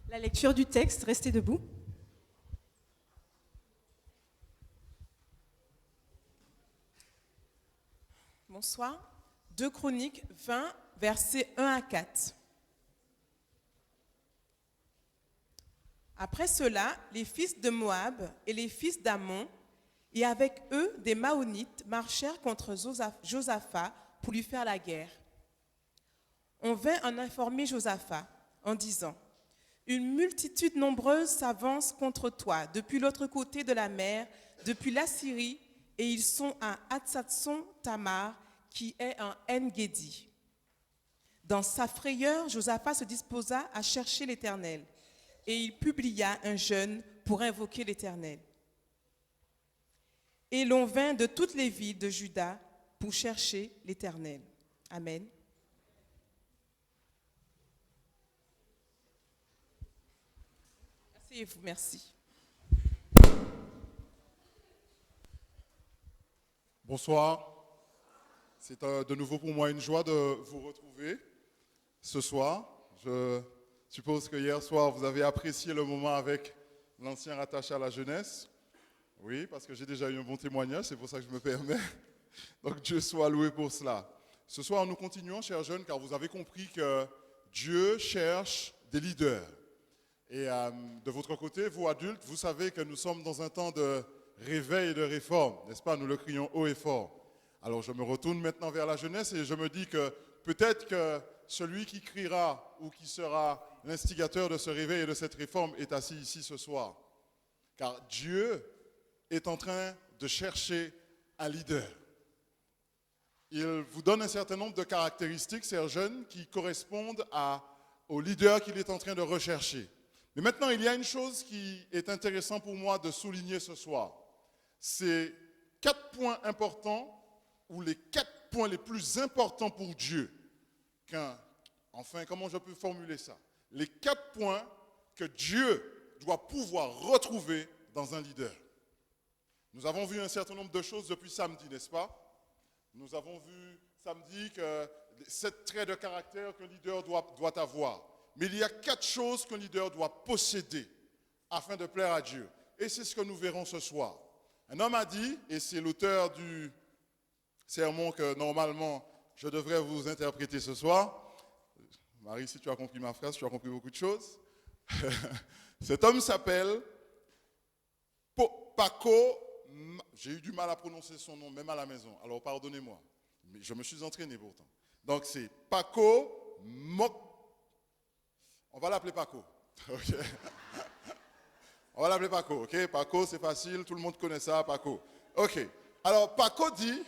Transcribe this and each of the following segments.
La lecture du texte, restez debout. Bonsoir. 2 Chroniques 20, versets 1 à 4. Après cela, les fils de Moab et les fils d'Ammon, et avec eux des Maonites, marchèrent contre Josaphat pour lui faire la guerre. On vint en informer Josaphat en disant: une multitude nombreuse s'avance contre toi depuis l'autre côté de la mer, depuis l'Assyrie, et ils sont à Hatsatson-Tamar, qui est en En-Gedi. Dans sa frayeur, Josaphat se disposa à chercher l'Éternel, et il publia un jeûne pour invoquer l'Éternel. Et l'on vint de toutes les villes de Juda pour chercher l'Éternel. Amen. Asseyez-vous, merci. Bonsoir. C'est de nouveau pour moi une joie de vous retrouver ce soir. Je suppose que hier soir, vous avez apprécié le moment avec l'ancien rattaché à la jeunesse. Oui, parce que j'ai déjà eu un bon témoignage, c'est pour ça que je me permets. Donc Dieu soit loué pour cela. Ce soir, nous continuons, chers jeunes, car vous avez compris que Dieu cherche des leaders. Et de votre côté, vous adultes, vous savez que nous sommes dans un temps de réveil et de réforme, n'est-ce pas? Nous le crions haut et fort. Alors je me retourne maintenant vers la jeunesse et je me dis que peut-être que celui qui criera ou qui sera l'instigateur de ce réveil et de cette réforme est assis ici ce soir. Car Dieu est en train de chercher un leader. Il vous donne un certain nombre de caractéristiques, chers jeunes, qui correspondent au leader qu'il est en train de rechercher. Mais maintenant, il y a une chose qui est intéressante pour moi de souligner ce soir. C'est 4 points importants, ou les 4 points les plus importants pour Dieu. Enfin, comment je peux formuler ça? Les 4 points que Dieu doit pouvoir retrouver dans un leader. Nous avons vu un certain nombre de choses depuis samedi, n'est-ce pas? Nous avons vu samedi que 7 traits de caractère qu'un leader doit avoir. Mais il y a 4 choses qu'un leader doit posséder afin de plaire à Dieu. Et c'est ce que nous verrons ce soir. Un homme a dit, et c'est l'auteur du sermon que normalement je devrais vous interpréter ce soir. Marie, si tu as compris ma phrase, tu as compris beaucoup de choses. Cet homme s'appelle Paco. J'ai eu du mal à prononcer son nom, même à la maison. Alors pardonnez-moi. Mais je me suis entraîné pourtant. Donc c'est Paco Mok. On va l'appeler Paco. Okay. On va l'appeler Paco. Ok, Paco, c'est facile. Tout le monde connaît ça, Paco. Ok. Alors Paco dit,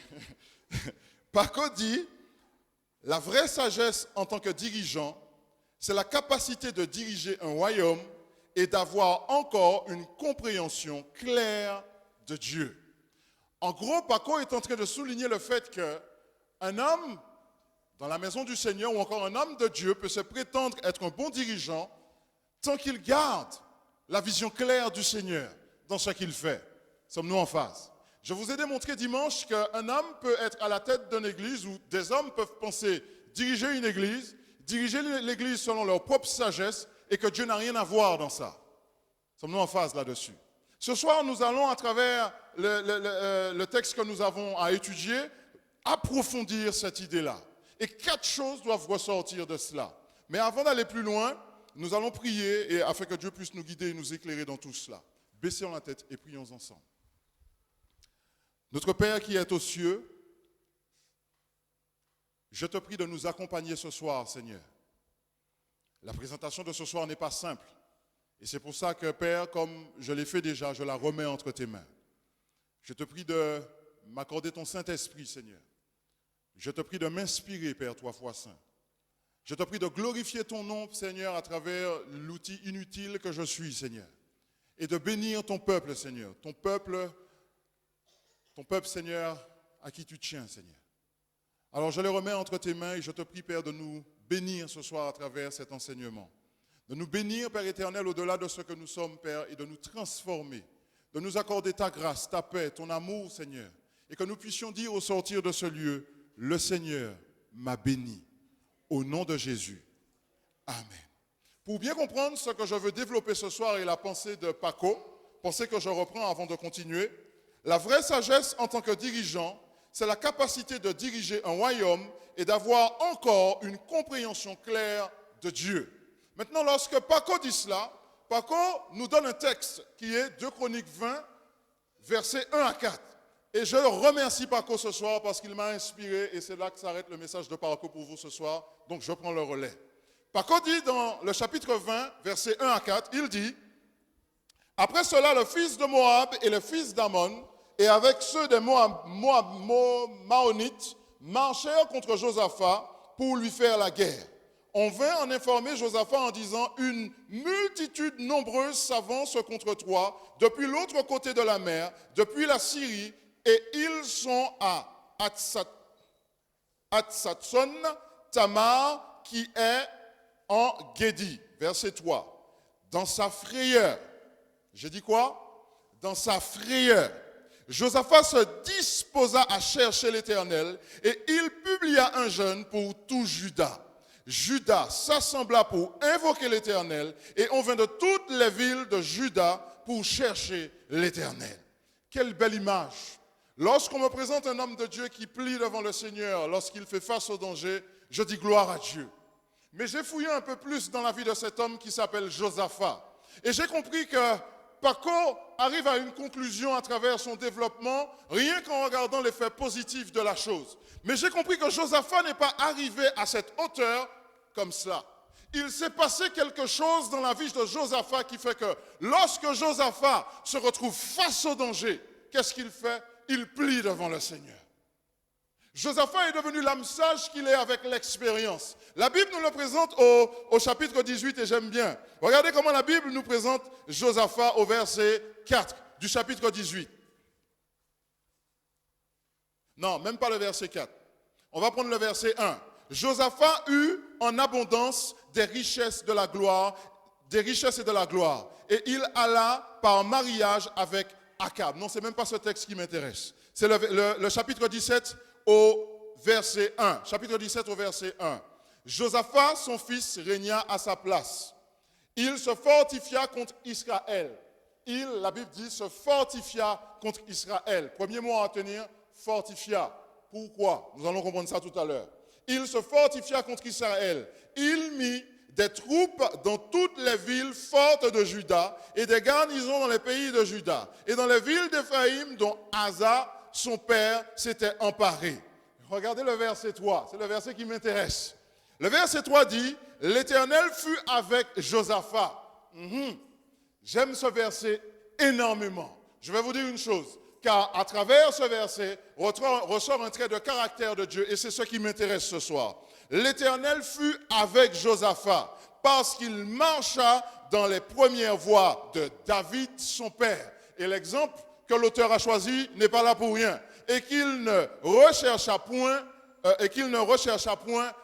la vraie sagesse en tant que dirigeant, c'est la capacité de diriger un royaume et d'avoir encore une compréhension claire de Dieu. En gros, Paco est en train de souligner le fait qu'un homme dans la maison du Seigneur ou encore un homme de Dieu peut se prétendre être un bon dirigeant tant qu'il garde la vision claire du Seigneur dans ce qu'il fait. Sommes-nous en phase? Je vous ai démontré dimanche qu'un homme peut être à la tête d'une église ou des hommes peuvent penser diriger une église, diriger l'église selon leur propre sagesse et que Dieu n'a rien à voir dans ça. Sommes-nous en phase là-dessus? Ce soir, nous allons, à travers le texte que nous avons à étudier, approfondir cette idée-là. Et 4 choses doivent ressortir de cela. Mais avant d'aller plus loin, nous allons prier et afin que Dieu puisse nous guider et nous éclairer dans tout cela. Baissons la tête et prions ensemble. Notre Père qui est aux cieux, je te prie de nous accompagner ce soir, Seigneur. La présentation de ce soir n'est pas simple. Et c'est pour ça que, Père, comme je l'ai fait déjà, je la remets entre tes mains. Je te prie de m'accorder ton Saint-Esprit, Seigneur. Je te prie de m'inspirer, Père, toi, foi saint. Je te prie de glorifier ton nom, Seigneur, à travers l'outil inutile que je suis, Seigneur. Et de bénir ton peuple, Seigneur. Ton peuple, Seigneur, à qui tu tiens, Seigneur. Alors, je les remets entre tes mains et je te prie, Père, de nous bénir ce soir à travers cet enseignement. De nous bénir, Père éternel, au-delà de ce que nous sommes, Père, et de nous transformer. De nous accorder ta grâce, ta paix, ton amour, Seigneur. Et que nous puissions dire au sortir de ce lieu, le Seigneur m'a béni. Au nom de Jésus. Amen. Pour bien comprendre ce que je veux développer ce soir et la pensée de Paco, pensée que je reprends avant de continuer, la vraie sagesse en tant que dirigeant, c'est la capacité de diriger un royaume et d'avoir encore une compréhension claire de Dieu. Maintenant, lorsque Paco dit cela, Paco nous donne un texte qui est 2 Chroniques 20, versets 1 à 4. Et je remercie Paco ce soir parce qu'il m'a inspiré et c'est là que s'arrête le message de Paco pour vous ce soir. Donc je prends le relais. Paco dit dans le chapitre 20, versets 1 à 4, il dit « Après cela, le fils de Moab et le fils d'Ammon, et avec ceux des Maonites, marchèrent contre Josaphat pour lui faire la guerre. On vint en informer Josaphat en disant « Une multitude nombreuse s'avance contre toi depuis l'autre côté de la mer, depuis la Syrie, et ils sont à Hatsatson Tamar, qui est en Guédi. » Verset 3. Dans sa frayeur, j'ai dit quoi? Dans sa frayeur, Josaphat se disposa à chercher l'Éternel et il publia un jeûne pour tout Juda. Juda s'assembla pour invoquer l'Éternel et on vint de toutes les villes de Juda pour chercher l'Éternel. Quelle belle image! Lorsqu'on me présente un homme de Dieu qui plie devant le Seigneur, lorsqu'il fait face au danger, je dis gloire à Dieu. Mais j'ai fouillé un peu plus dans la vie de cet homme qui s'appelle Josaphat. Et j'ai compris que Paco arrive à une conclusion à travers son développement, rien qu'en regardant les faits positifs de la chose. Mais j'ai compris que Josaphat n'est pas arrivé à cette hauteur comme cela. Il s'est passé quelque chose dans la vie de Josaphat qui fait que lorsque Josaphat se retrouve face au danger, qu'est-ce qu'il fait? Il plie devant le Seigneur. Josaphat est devenu l'âme sage qu'il est avec l'expérience. La Bible nous le présente au chapitre 18 et j'aime bien. Regardez comment la Bible nous présente Josaphat au verset 4 du chapitre 18. Non, même pas le verset 4. On va prendre le verset 1. Josaphat eut en abondance des richesses de la gloire, des richesses et de la gloire. Et il alla par mariage avec Akab. Non, c'est même pas ce texte qui m'intéresse. C'est le chapitre 17 au verset 1. Chapitre 17 au verset 1. Josaphat, son fils, régna à sa place. Il se fortifia contre Israël. La Bible dit, se fortifia contre Israël. Premier mot à retenir, fortifia. Pourquoi? Nous allons comprendre ça tout à l'heure. Il se fortifia contre Israël. Il mit des troupes dans toutes les villes fortes de Juda et des garnisons dans les pays de Juda et dans les villes d'Éphraïm dont Asa, son père, s'était emparé. Regardez le verset 3, c'est le verset qui m'intéresse. Le verset 3 dit, l'Éternel fut avec Josaphat. J'aime ce verset énormément. Je vais vous dire une chose, car à travers ce verset ressort un trait de caractère de Dieu et c'est ce qui m'intéresse ce soir. L'Éternel fut avec Josaphat parce qu'il marcha dans les premières voies de David, son père. Et l'exemple que l'auteur a choisi n'est pas là pour rien. Et qu'il ne rechercha point,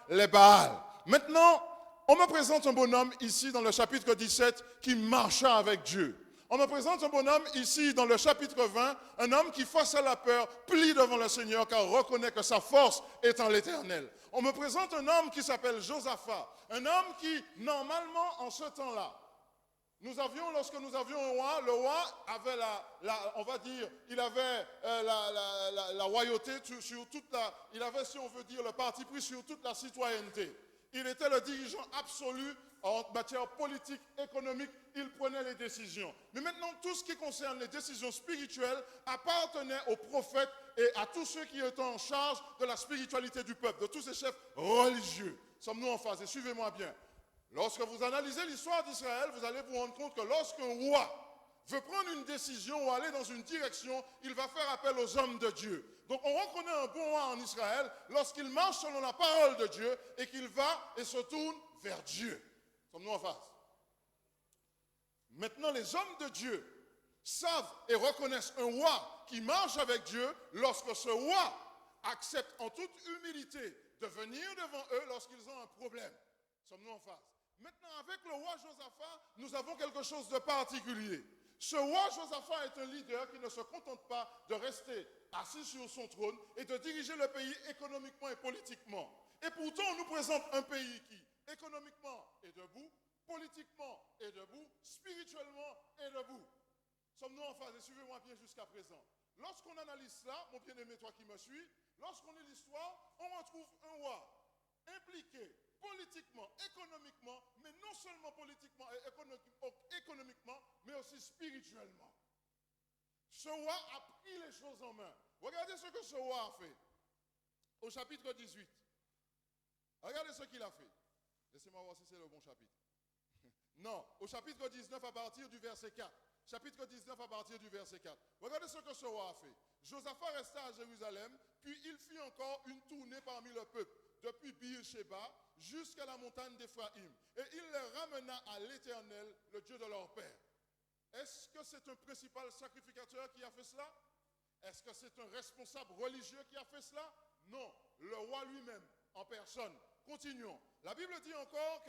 les Baals. Maintenant, on me présente un bonhomme ici dans le chapitre 17 qui marcha avec Dieu. On me présente un bonhomme ici dans le chapitre 20, un homme qui face à la peur plie devant le Seigneur car reconnaît que sa force est en l'Éternel. On me présente un homme qui s'appelle Josaphat, un homme qui normalement en ce temps-là, lorsque nous avions un roi, le roi avait on va dire, il avait la royauté sur toute il avait, si on veut dire, le parti pris sur toute la citoyenneté. Il était le dirigeant absolu en matière politique, économique, il prenait les décisions. Mais maintenant, tout ce qui concerne les décisions spirituelles appartenait aux prophètes et à tous ceux qui étaient en charge de la spiritualité du peuple, de tous ces chefs religieux. Sommes-nous en phase? Et suivez-moi bien. Lorsque vous analysez l'histoire d'Israël, vous allez vous rendre compte que lorsqu'un roi veut prendre une décision ou aller dans une direction, il va faire appel aux hommes de Dieu. Donc on reconnaît un bon roi en Israël lorsqu'il marche selon la parole de Dieu et qu'il va et se tourne vers Dieu. Sommes-nous en face? Maintenant, les hommes de Dieu savent et reconnaissent un roi qui marche avec Dieu lorsque ce roi accepte en toute humilité de venir devant eux lorsqu'ils ont un problème. Sommes-nous en face? Maintenant, avec le roi Josaphat, nous avons quelque chose de particulier. Ce roi Josaphat est un leader qui ne se contente pas de rester assis sur son trône et de diriger le pays économiquement et politiquement. Et pourtant, on nous présente un pays qui, économiquement, est debout, politiquement est debout, spirituellement est debout. Sommes-nous en phase? Et suivez-moi bien jusqu'à présent. Lorsqu'on analyse cela, mon bien-aimé, toi qui me suis, lorsqu'on lit l'histoire, on retrouve un roi impliqué politiquement, économiquement, mais non seulement politiquement et économiquement, mais aussi spirituellement. Ce roi a pris les choses en main. Regardez ce que ce roi a fait. Au chapitre 18. Regardez ce qu'il a fait. Laissez-moi voir si c'est le bon chapitre. Non, au chapitre 19 à partir du verset 4. Chapitre 19 à partir du verset 4. Regardez ce que ce roi a fait. Josaphat resta à Jérusalem, puis il fit encore une tournée parmi le peuple, depuis Bir-Sheba jusqu'à la montagne d'Éphraïm. Et il les ramena à l'Éternel, le Dieu de leur père. Est-ce que c'est un principal sacrificateur qui a fait cela? Est-ce que c'est un responsable religieux qui a fait cela? Non, le roi lui-même, en personne. Continuons. La Bible dit encore,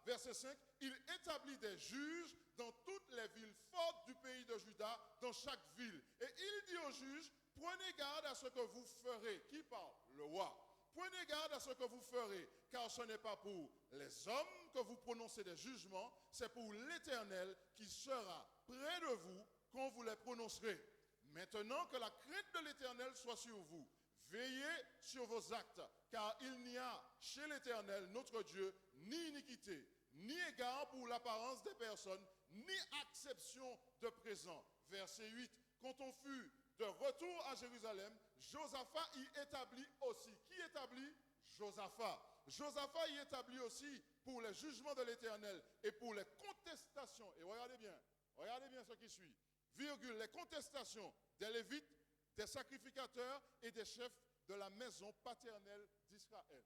verset 5, il établit des juges dans toutes les villes fortes du pays de Juda, dans chaque ville. Et il dit aux juges, prenez garde à ce que vous ferez. Qui parle? Le roi. Prenez garde à ce que vous ferez, car ce n'est pas pour les hommes que vous prononcez des jugements, c'est pour l'Éternel qui sera près de vous quand vous les prononcerez. Maintenant que la crainte de l'Éternel soit sur vous, veillez sur vos actes, car il n'y a chez l'Éternel, notre Dieu, ni iniquité, ni égard pour l'apparence des personnes, ni acception de présent. Verset 8, quand on fut de retour à Jérusalem, Josaphat y établit aussi. Qui établit? Josaphat. Josaphat y établit aussi pour les jugements de l'Éternel et pour les contestations. Et regardez bien ce qui suit. Virgule, les contestations des Lévites, des sacrificateurs et des chefs de la maison paternelle d'Israël.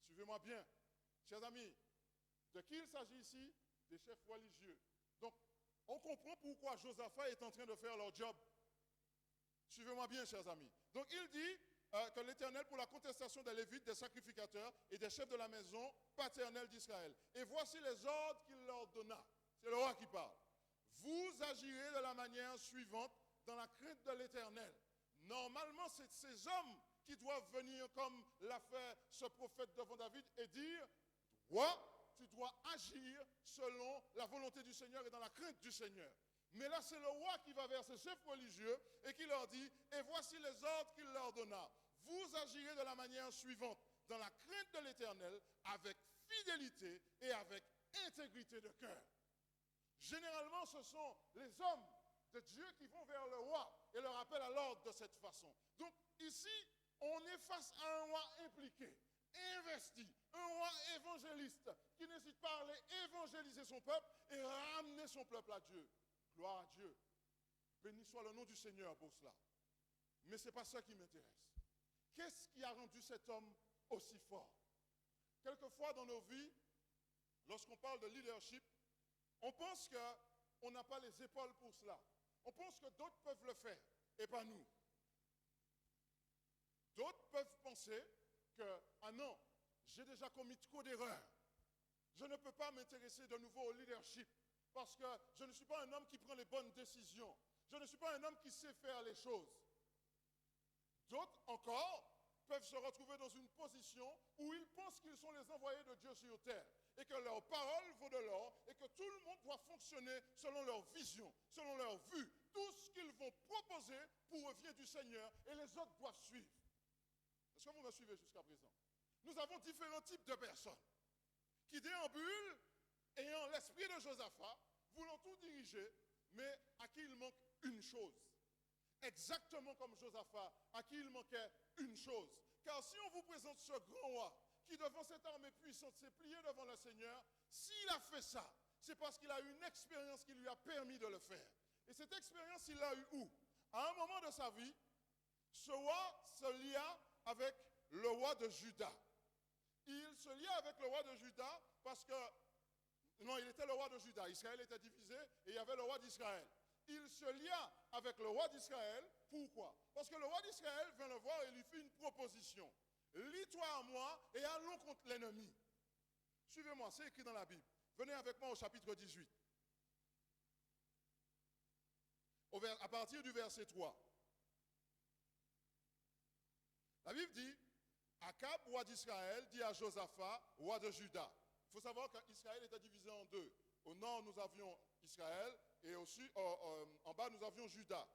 Suivez-moi bien. Chers amis, de qui il s'agit ici? Des chefs religieux. Donc, on comprend pourquoi Josaphat est en train de faire leur job. Suivez-moi bien, chers amis. Donc, il dit que l'Éternel pour la contestation des Lévites, des sacrificateurs et des chefs de la maison paternelle d'Israël. Et voici les ordres qu'il leur donna. C'est le roi qui parle. Vous agirez de la manière suivante dans la crainte de l'Éternel. Normalement, c'est ces hommes qui doivent venir, comme l'a fait ce prophète devant David, et dire, roi, tu dois agir selon la volonté du Seigneur et dans la crainte du Seigneur. Mais là, c'est le roi qui va vers ses chefs religieux et qui leur dit, et voici les ordres qu'il leur donna. Vous agirez de la manière suivante, dans la crainte de l'Éternel, avec fidélité et avec intégrité de cœur. Généralement, ce sont les hommes de Dieu qui vont vers le roi et le rappellent à l'ordre de cette façon. Donc ici, on est face à un roi impliqué, investi, un roi évangéliste qui n'hésite pas à aller évangéliser son peuple et ramener son peuple à Dieu. Gloire à Dieu. Béni soit le nom du Seigneur pour cela. Mais ce n'est pas ça qui m'intéresse. Qu'est-ce qui a rendu cet homme aussi fort? Quelquefois dans nos vies, lorsqu'on parle de leadership, on pense qu'on n'a pas les épaules pour cela. On pense que d'autres peuvent le faire et pas nous. D'autres peuvent penser que, ah non, j'ai déjà commis trop d'erreurs. Je ne peux pas m'intéresser de nouveau au leadership parce que je ne suis pas un homme qui prend les bonnes décisions. Je ne suis pas un homme qui sait faire les choses. D'autres encore peuvent se retrouver dans une position où ils pensent qu'ils sont les envoyés de Dieu sur terre et que leur parole vaut de l'or et que tout le monde doit fonctionner selon leur vision, selon leur vue. Tout ce qu'ils vont proposer provient du Seigneur et les autres doivent suivre. Est-ce que vous me suivez jusqu'à présent? Nous avons différents types de personnes qui déambulent ayant l'esprit de Josaphat, voulant tout diriger, mais à qui il manque une chose. Exactement comme Josaphat, à qui il manquait une chose. Car si on vous présente ce grand roi qui devant cette armée puissante s'est plié devant le Seigneur, s'il a fait ça, c'est parce qu'il a eu une expérience qui lui a permis de le faire. Et cette expérience, il l'a eu où? À un moment de sa vie, ce roi se lia avec le roi de Juda. Il se lia avec le roi de Juda parce que, non, il était le roi de Juda. Israël était divisé et il y avait le roi d'Israël. Il se lia avec le roi d'Israël. Pourquoi? Parce que le roi d'Israël vint le voir et lui fit une proposition. Lie-toi à moi et allons contre l'ennemi. Suivez-moi, c'est écrit dans la Bible. Venez avec moi au chapitre 18. À partir du verset 3. La Bible dit, Akab, roi d'Israël, dit à Josaphat, roi de Juda. Il faut savoir qu'Israël était divisé en deux. Au nord, nous avions Israël et en bas, nous avions Juda.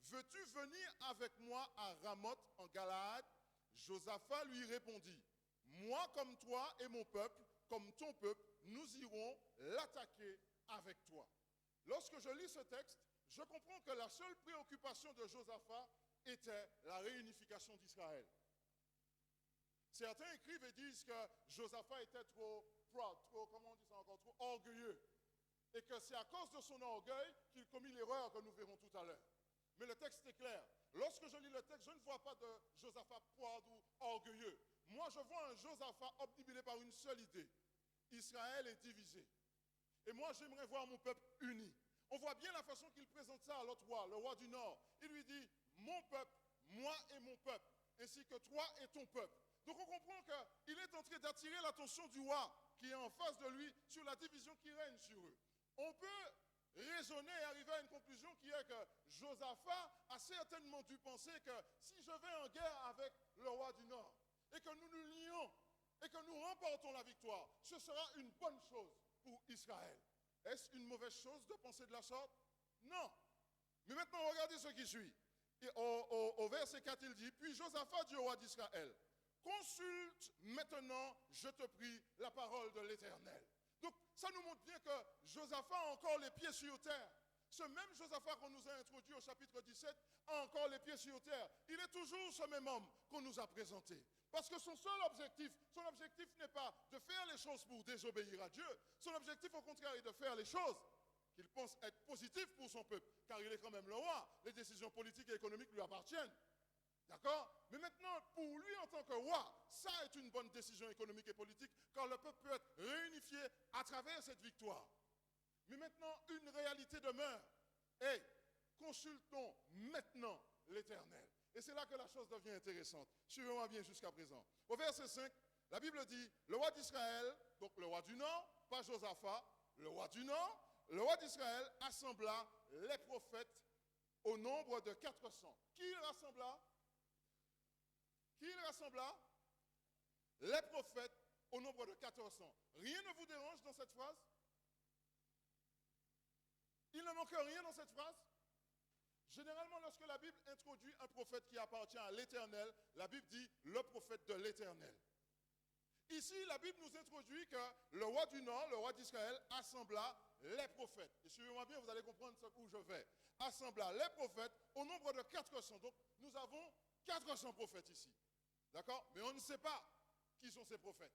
Veux-tu venir avec moi à Ramoth en Galaad? Josaphat lui répondit, moi comme toi et mon peuple, comme ton peuple, nous irons l'attaquer avec toi. Lorsque je lis ce texte, je comprends que la seule préoccupation de Josaphat était la réunification d'Israël. Certains écrivent et disent que Josaphat était trop proud, comment on dit ça encore, trop orgueilleux. Et que c'est à cause de son orgueil qu'il commit l'erreur que nous verrons tout à l'heure. Mais le texte est clair. Lorsque je lis le texte, je ne vois pas de Josaphat proud ou orgueilleux. Moi, je vois un Josaphat obnubilé par une seule idée. Israël est divisé. Et moi, j'aimerais voir mon peuple uni. On voit bien la façon qu'il présente ça à l'autre roi, le roi du Nord. Il lui dit, mon peuple, moi et mon peuple, ainsi que toi et ton peuple. Donc on comprend qu'il est en train d'attirer l'attention du roi qui est en face de lui sur la division qui règne sur eux. On peut raisonner et arriver à une conclusion qui est que Josaphat a certainement dû penser que si je vais en guerre avec le roi du Nord et que nous nous lions et que nous remportons la victoire, ce sera une bonne chose pour Israël. Est-ce une mauvaise chose de penser de la sorte? Non. Mais maintenant, regardez ce qui suit. Et au verset 4, il dit, puis Josaphat dit au roi d'Israël, consulte maintenant, je te prie, la parole de l'Éternel. Donc, ça nous montre bien que Josaphat a encore les pieds sur terre. Ce même Josaphat qu'on nous a introduit au chapitre 17 a encore les pieds sur terre. Il est toujours ce même homme qu'on nous a présenté. Parce que son objectif n'est pas de faire les choses pour désobéir à Dieu. Son objectif, au contraire, est de faire les choses qu'il pense être positives pour son peuple. Car il est quand même le roi. Les décisions politiques et économiques lui appartiennent. D'accord? Mais maintenant, pour lui en tant que roi, ça est une bonne décision économique et politique, car le peuple peut être réunifié à travers cette victoire. Mais maintenant, une réalité demeure. Hey, consultons maintenant l'Éternel. Et c'est là que la chose devient intéressante. Suivez-moi bien jusqu'à présent. Au verset 5, la Bible dit, le roi d'Israël, donc le roi du Nord, pas Josaphat, le roi du Nord, le roi d'Israël assembla les prophètes au nombre de 400. Qui il rassembla? Qui il rassembla? Les prophètes au nombre de 400. Rien ne vous dérange dans cette phrase? Il ne manque rien dans cette phrase? Généralement, lorsque la Bible introduit un prophète qui appartient à l'Éternel, la Bible dit le prophète de l'Éternel. Ici, la Bible nous introduit que le roi du Nord, le roi d'Israël, assembla les prophètes. Et suivez-moi bien, vous allez comprendre où je vais. Assembla les prophètes au nombre de 400. Donc, nous avons 400 prophètes ici. D'accord? Mais on ne sait pas qui sont ces prophètes.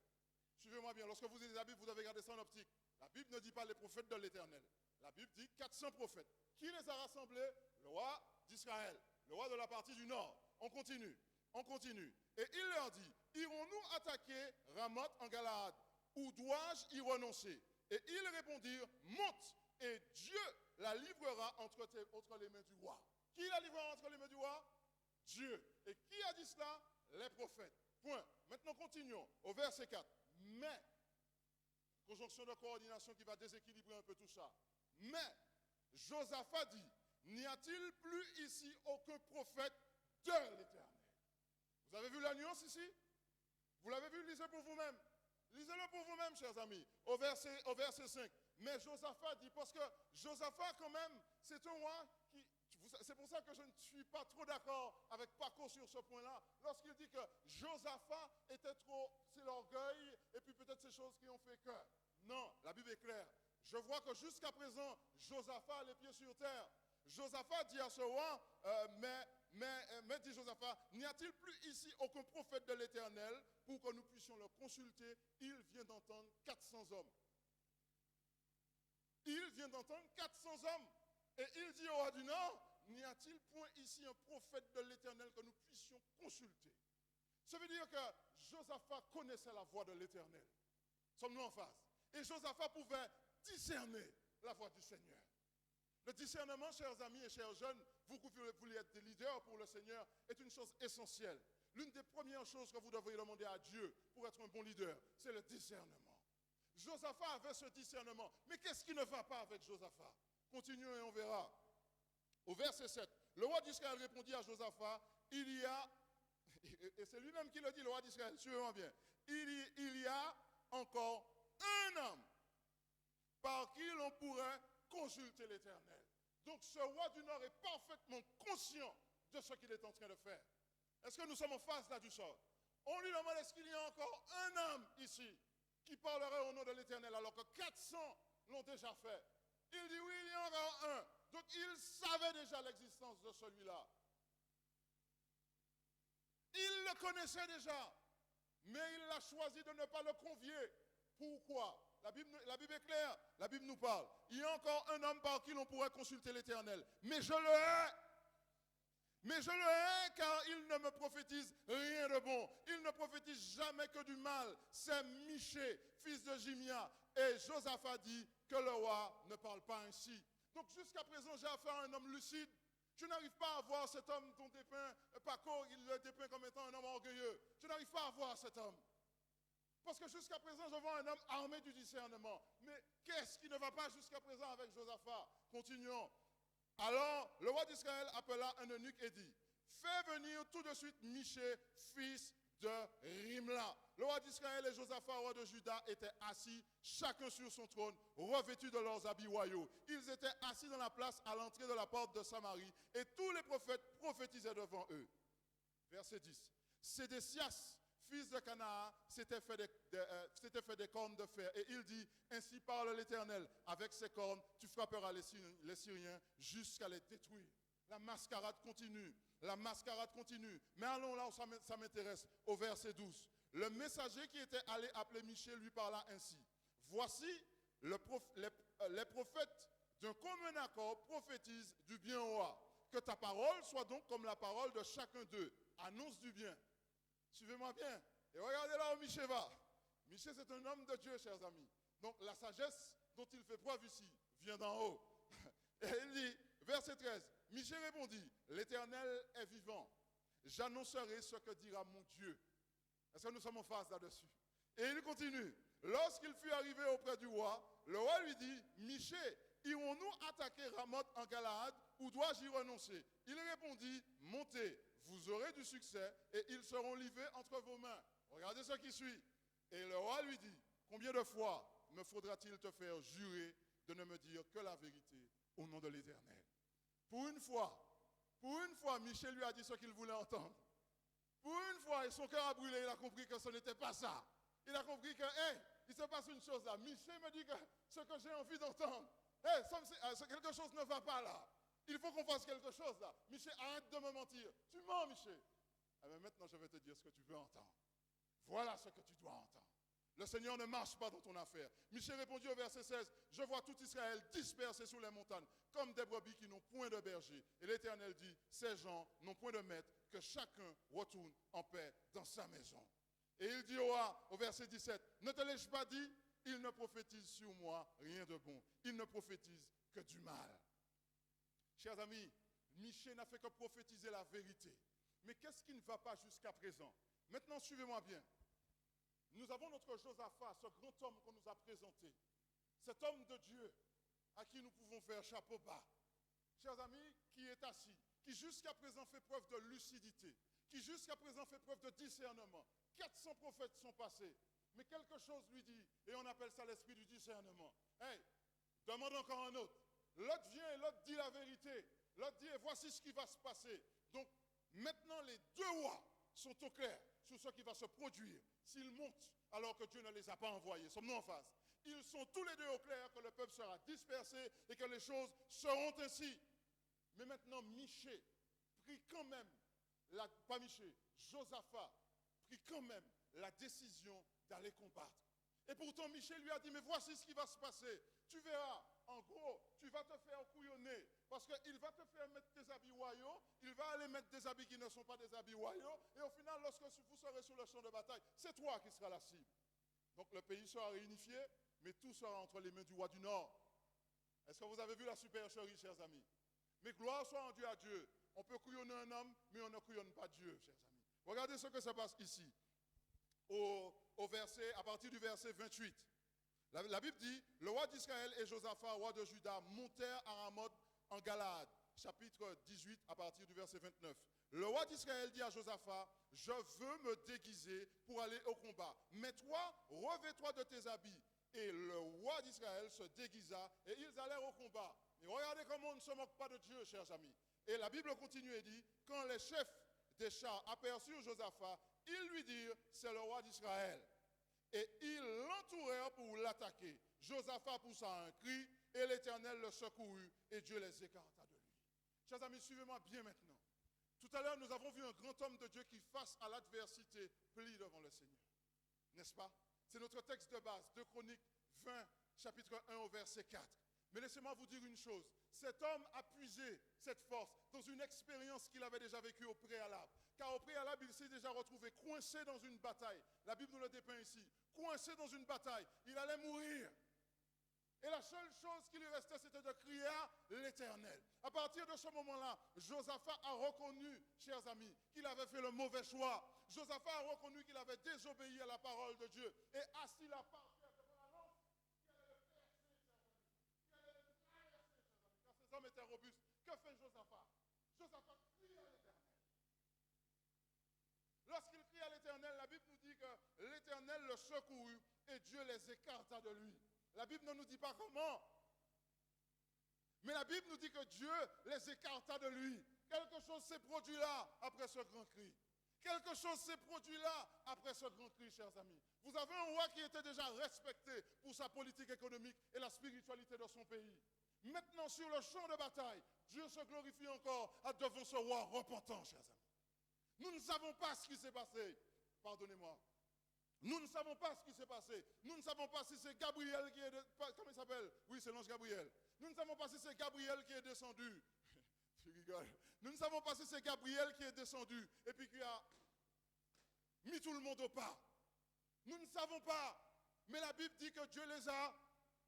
Suivez-moi bien, lorsque vous lisez la Bible, vous devez garder ça en optique. La Bible ne dit pas les prophètes de l'Éternel. La Bible dit 400 prophètes. Qui les a rassemblés? Le roi d'Israël, le roi de la partie du Nord. On continue. Et il leur dit, irons-nous attaquer Ramoth en Galaad, ou dois-je y renoncer? Et ils répondirent, monte, et Dieu la livrera entre les mains du roi. Qui la livrera entre les mains du roi? Dieu. Et qui a dit cela? Les prophètes. Point. Maintenant, continuons au verset 4. Mais, conjonction de coordination qui va déséquilibrer un peu tout ça. Mais, Josaphat dit, n'y a-t-il plus ici aucun prophète de l'Éternel? Vous avez vu la nuance ici? Vous l'avez vu? Lisez pour vous-même. Lisez-le pour vous-même, chers amis. Au verset 5. Mais Josaphat dit, parce que Josaphat, quand même, c'est un roi qui... C'est pour ça que je ne suis pas trop d'accord avec Paco sur ce point-là. Lorsqu'il dit que Josaphat était trop... C'est l'orgueil, et puis peut-être ces choses qui ont fait que... Non, la Bible est claire. Je vois que jusqu'à présent, Josaphat a les pieds sur terre. Josaphat dit à ce roi, mais dit Josaphat, n'y a-t-il plus ici aucun prophète de l'Éternel pour que nous puissions le consulter? Il vient d'entendre 400 hommes. Il vient d'entendre 400 hommes. Et il dit au roi du Nord, n'y a-t-il point ici un prophète de l'Éternel que nous puissions consulter? Ça veut dire que Josaphat connaissait la voix de l'Éternel. Sommes-nous en face? Et Josaphat pouvait discerner la voix du Seigneur. Le discernement, chers amis et chers jeunes, vous qui voulez être des leaders pour le Seigneur, est une chose essentielle. L'une des premières choses que vous devriez demander à Dieu pour être un bon leader, c'est le discernement. Josaphat avait ce discernement. Mais qu'est-ce qui ne va pas avec Josaphat? Continuons et on verra. Au verset 7, le roi d'Israël répondit à Josaphat, il y a Et c'est lui-même qui le dit, le roi d'Israël, suivez-moi bien. Il y a encore un homme par qui l'on pourrait consulter l'Éternel. Donc ce roi du Nord est parfaitement conscient de ce qu'il est en train de faire. Est-ce que nous sommes en face là du sol? On lui demande, est-ce qu'il y a encore un homme ici qui parlerait au nom de l'Éternel alors que 400 l'ont déjà fait? Il dit oui, il y en a encore un. Donc il savait déjà l'existence de celui-là. Il le connaissait déjà, mais il a choisi de ne pas le convier. Pourquoi? La Bible est claire, la Bible nous parle. Il y a encore un homme par qui l'on pourrait consulter l'Éternel. Mais je le hais. Mais je le hais car il ne me prophétise rien de bon. Il ne prophétise jamais que du mal. C'est Michée, fils de Jimia. Et Josaphat dit que le roi ne parle pas ainsi. Donc jusqu'à présent, j'ai affaire à un homme lucide. Je n'arrive pas à voir cet homme dont dépeint Paco, il le dépeint comme étant un homme orgueilleux. Je n'arrive pas à voir cet homme. Parce que jusqu'à présent, je vois un homme armé du discernement. Mais qu'est-ce qui ne va pas jusqu'à présent avec Josaphat? Continuons. Alors, le roi d'Israël appela un eunuque et dit, fais venir tout de suite Michée, fils de Rimla. Le roi d'Israël et Josaphat, roi de Juda, étaient assis, chacun sur son trône, revêtus de leurs habits royaux. Ils étaient assis dans la place à l'entrée de la porte de Samarie, et tous les prophètes prophétisaient devant eux. Verset 10. Sédécias, fils de Canaan, s'était fait des cornes de fer. Et il dit, ainsi parle l'Éternel, avec ses cornes, tu frapperas les Syriens jusqu'à les détruire. La mascarade continue. La mascarade continue. Mais allons là où ça m'intéresse, au verset 12. Le messager qui était allé appeler Michée lui parla ainsi. Voici, les prophètes d'un commun accord prophétisent du bien au roi. Que ta parole soit donc comme la parole de chacun d'eux. Annonce du bien. Suivez-moi bien. Et regardez là où Michée va. Michée, c'est un homme de Dieu, chers amis. Donc la sagesse dont il fait preuve ici vient d'en haut. Et il dit, verset 13, Michée répondit, l'Éternel est vivant. J'annoncerai ce que dira mon Dieu. Est-ce que nous sommes en phase là-dessus? Et il continue. Lorsqu'il fut arrivé auprès du roi, le roi lui dit, Michée, irons-nous attaquer Ramoth en Galaad ou dois-je y renoncer? Il répondit, montez, vous aurez du succès et ils seront livrés entre vos mains. Regardez ce qui suit. Et le roi lui dit, combien de fois me faudra-t-il te faire jurer de ne me dire que la vérité au nom de l'Éternel? Pour une fois, Michée lui a dit ce qu'il voulait entendre. Pour une fois, et son cœur a brûlé, il a compris que ce n'était pas ça. Il a compris que, il se passe une chose là. Michée me dit que ce que j'ai envie d'entendre, quelque chose ne va pas là. Il faut qu'on fasse quelque chose là. Michée, arrête de me mentir. Tu mens, Michée. Eh bien, maintenant, je vais te dire ce que tu veux entendre. Voilà ce que tu dois entendre. Le Seigneur ne marche pas dans ton affaire. Michée répondit au verset 16, je vois tout Israël dispersé sur les montagnes, comme des brebis qui n'ont point de berger. Et l'Éternel dit, ces gens n'ont point de maître, que chacun retourne en paix dans sa maison. Et il dit au verset 17, ne te l'ai-je pas dit, il ne prophétise sur moi rien de bon. Il ne prophétise que du mal. Chers amis, Michée n'a fait que prophétiser la vérité. Mais qu'est-ce qui ne va pas jusqu'à présent? Maintenant, suivez-moi bien. Nous avons notre Josaphat, ce grand homme qu'on nous a présenté. Cet homme de Dieu à qui nous pouvons faire chapeau bas. Chers amis, qui est assis, qui jusqu'à présent fait preuve de lucidité, qui jusqu'à présent fait preuve de discernement. 400 prophètes sont passés, mais quelque chose lui dit, et on appelle ça l'esprit du discernement. Hey, demande encore un autre. L'autre vient et l'autre dit la vérité. L'autre dit, et voici ce qui va se passer. Donc, maintenant, les deux rois sont au clair sur ce qui va se produire s'ils montent alors que Dieu ne les a pas envoyés. Sommes-nous en face? Ils sont tous les deux au clair que le peuple sera dispersé et que les choses seront ainsi. Mais maintenant, Michée prit quand même, Josaphat prit quand même la décision d'aller combattre. Et pourtant, Michée lui a dit, mais voici ce qui va se passer. Tu verras, en gros, tu vas te faire couillonner. Parce qu'il va te faire mettre des habits royaux, il va aller mettre des habits qui ne sont pas des habits royaux, et au final, lorsque vous serez sur le champ de bataille, c'est toi qui seras la cible. Donc le pays sera réunifié, mais tout sera entre les mains du roi du Nord. Est-ce que vous avez vu la supercherie, chers amis? Mais gloire soit rendue à Dieu. On peut couillonner un homme, mais on ne couillonne pas Dieu, chers amis. Regardez ce que ça passe ici, à partir du verset 28. La Bible dit, le roi d'Israël et Josaphat, roi de Juda, montèrent à Ramoth en Galaad. Chapitre 18, à partir du verset 29. Le roi d'Israël dit à Josaphat, je veux me déguiser pour aller au combat. Mais toi, revêt-toi de tes habits. Et le roi d'Israël se déguisa et ils allèrent au combat. Mais regardez comment on ne se moque pas de Dieu, chers amis. Et la Bible continue et dit, quand les chefs des chars aperçurent Josaphat, ils lui dirent, c'est le roi d'Israël. Et ils l'entourèrent pour l'attaquer. Josaphat poussa un cri et l'Éternel le secourut et Dieu les écarta de lui. Chers amis, suivez-moi bien maintenant. Tout à l'heure, nous avons vu un grand homme de Dieu qui, face à l'adversité, plie devant le Seigneur. N'est-ce pas? C'est notre texte de base, 2 Chroniques 20, chapitre 1 au verset 4. Mais laissez-moi vous dire une chose. Cet homme a puisé cette force dans une expérience qu'il avait déjà vécue au préalable. Car au préalable, il s'est déjà retrouvé coincé dans une bataille. La Bible nous le dépeint ici. Coincé dans une bataille. Il allait mourir. Et la seule chose qui lui restait, c'était de crier à l'Éternel. À partir de ce moment-là, Josaphat a reconnu, chers amis, qu'il avait fait le mauvais choix. Josaphat a reconnu qu'il avait désobéi à la parole de Dieu. Et assis la part devant la lance, qui allait le percer, chers amis. Qui allait le traverser, chers amis. Car ces hommes étaient robustes. Que fait Josaphat? Josaphat crie à l'Éternel. Lorsqu'il crie à l'Éternel, la Bible nous dit que l'Éternel le secourut et Dieu les écarta de lui. La Bible ne nous dit pas comment. Mais la Bible nous dit que Dieu les écarta de lui. Quelque chose s'est produit là après ce grand cri. Quelque chose s'est produit là après ce grand cri, chers amis. Vous avez un roi qui était déjà respecté pour sa politique économique et la spiritualité de son pays. Maintenant, sur le champ de bataille, Dieu se glorifie encore devant ce roi repentant, chers amis. Nous ne savons pas ce qui s'est passé. Pardonnez-moi. Nous ne savons pas ce qui s'est passé. Nous ne savons pas si c'est Gabriel qui est... Comment il s'appelle? Oui, c'est l'ange Gabriel. Nous ne savons pas si c'est Gabriel qui est descendu. Tu rigoles. Nous ne savons pas si c'est Gabriel qui est descendu et puis qui a mis tout le monde au pas. Nous ne savons pas. Mais la Bible dit que Dieu les a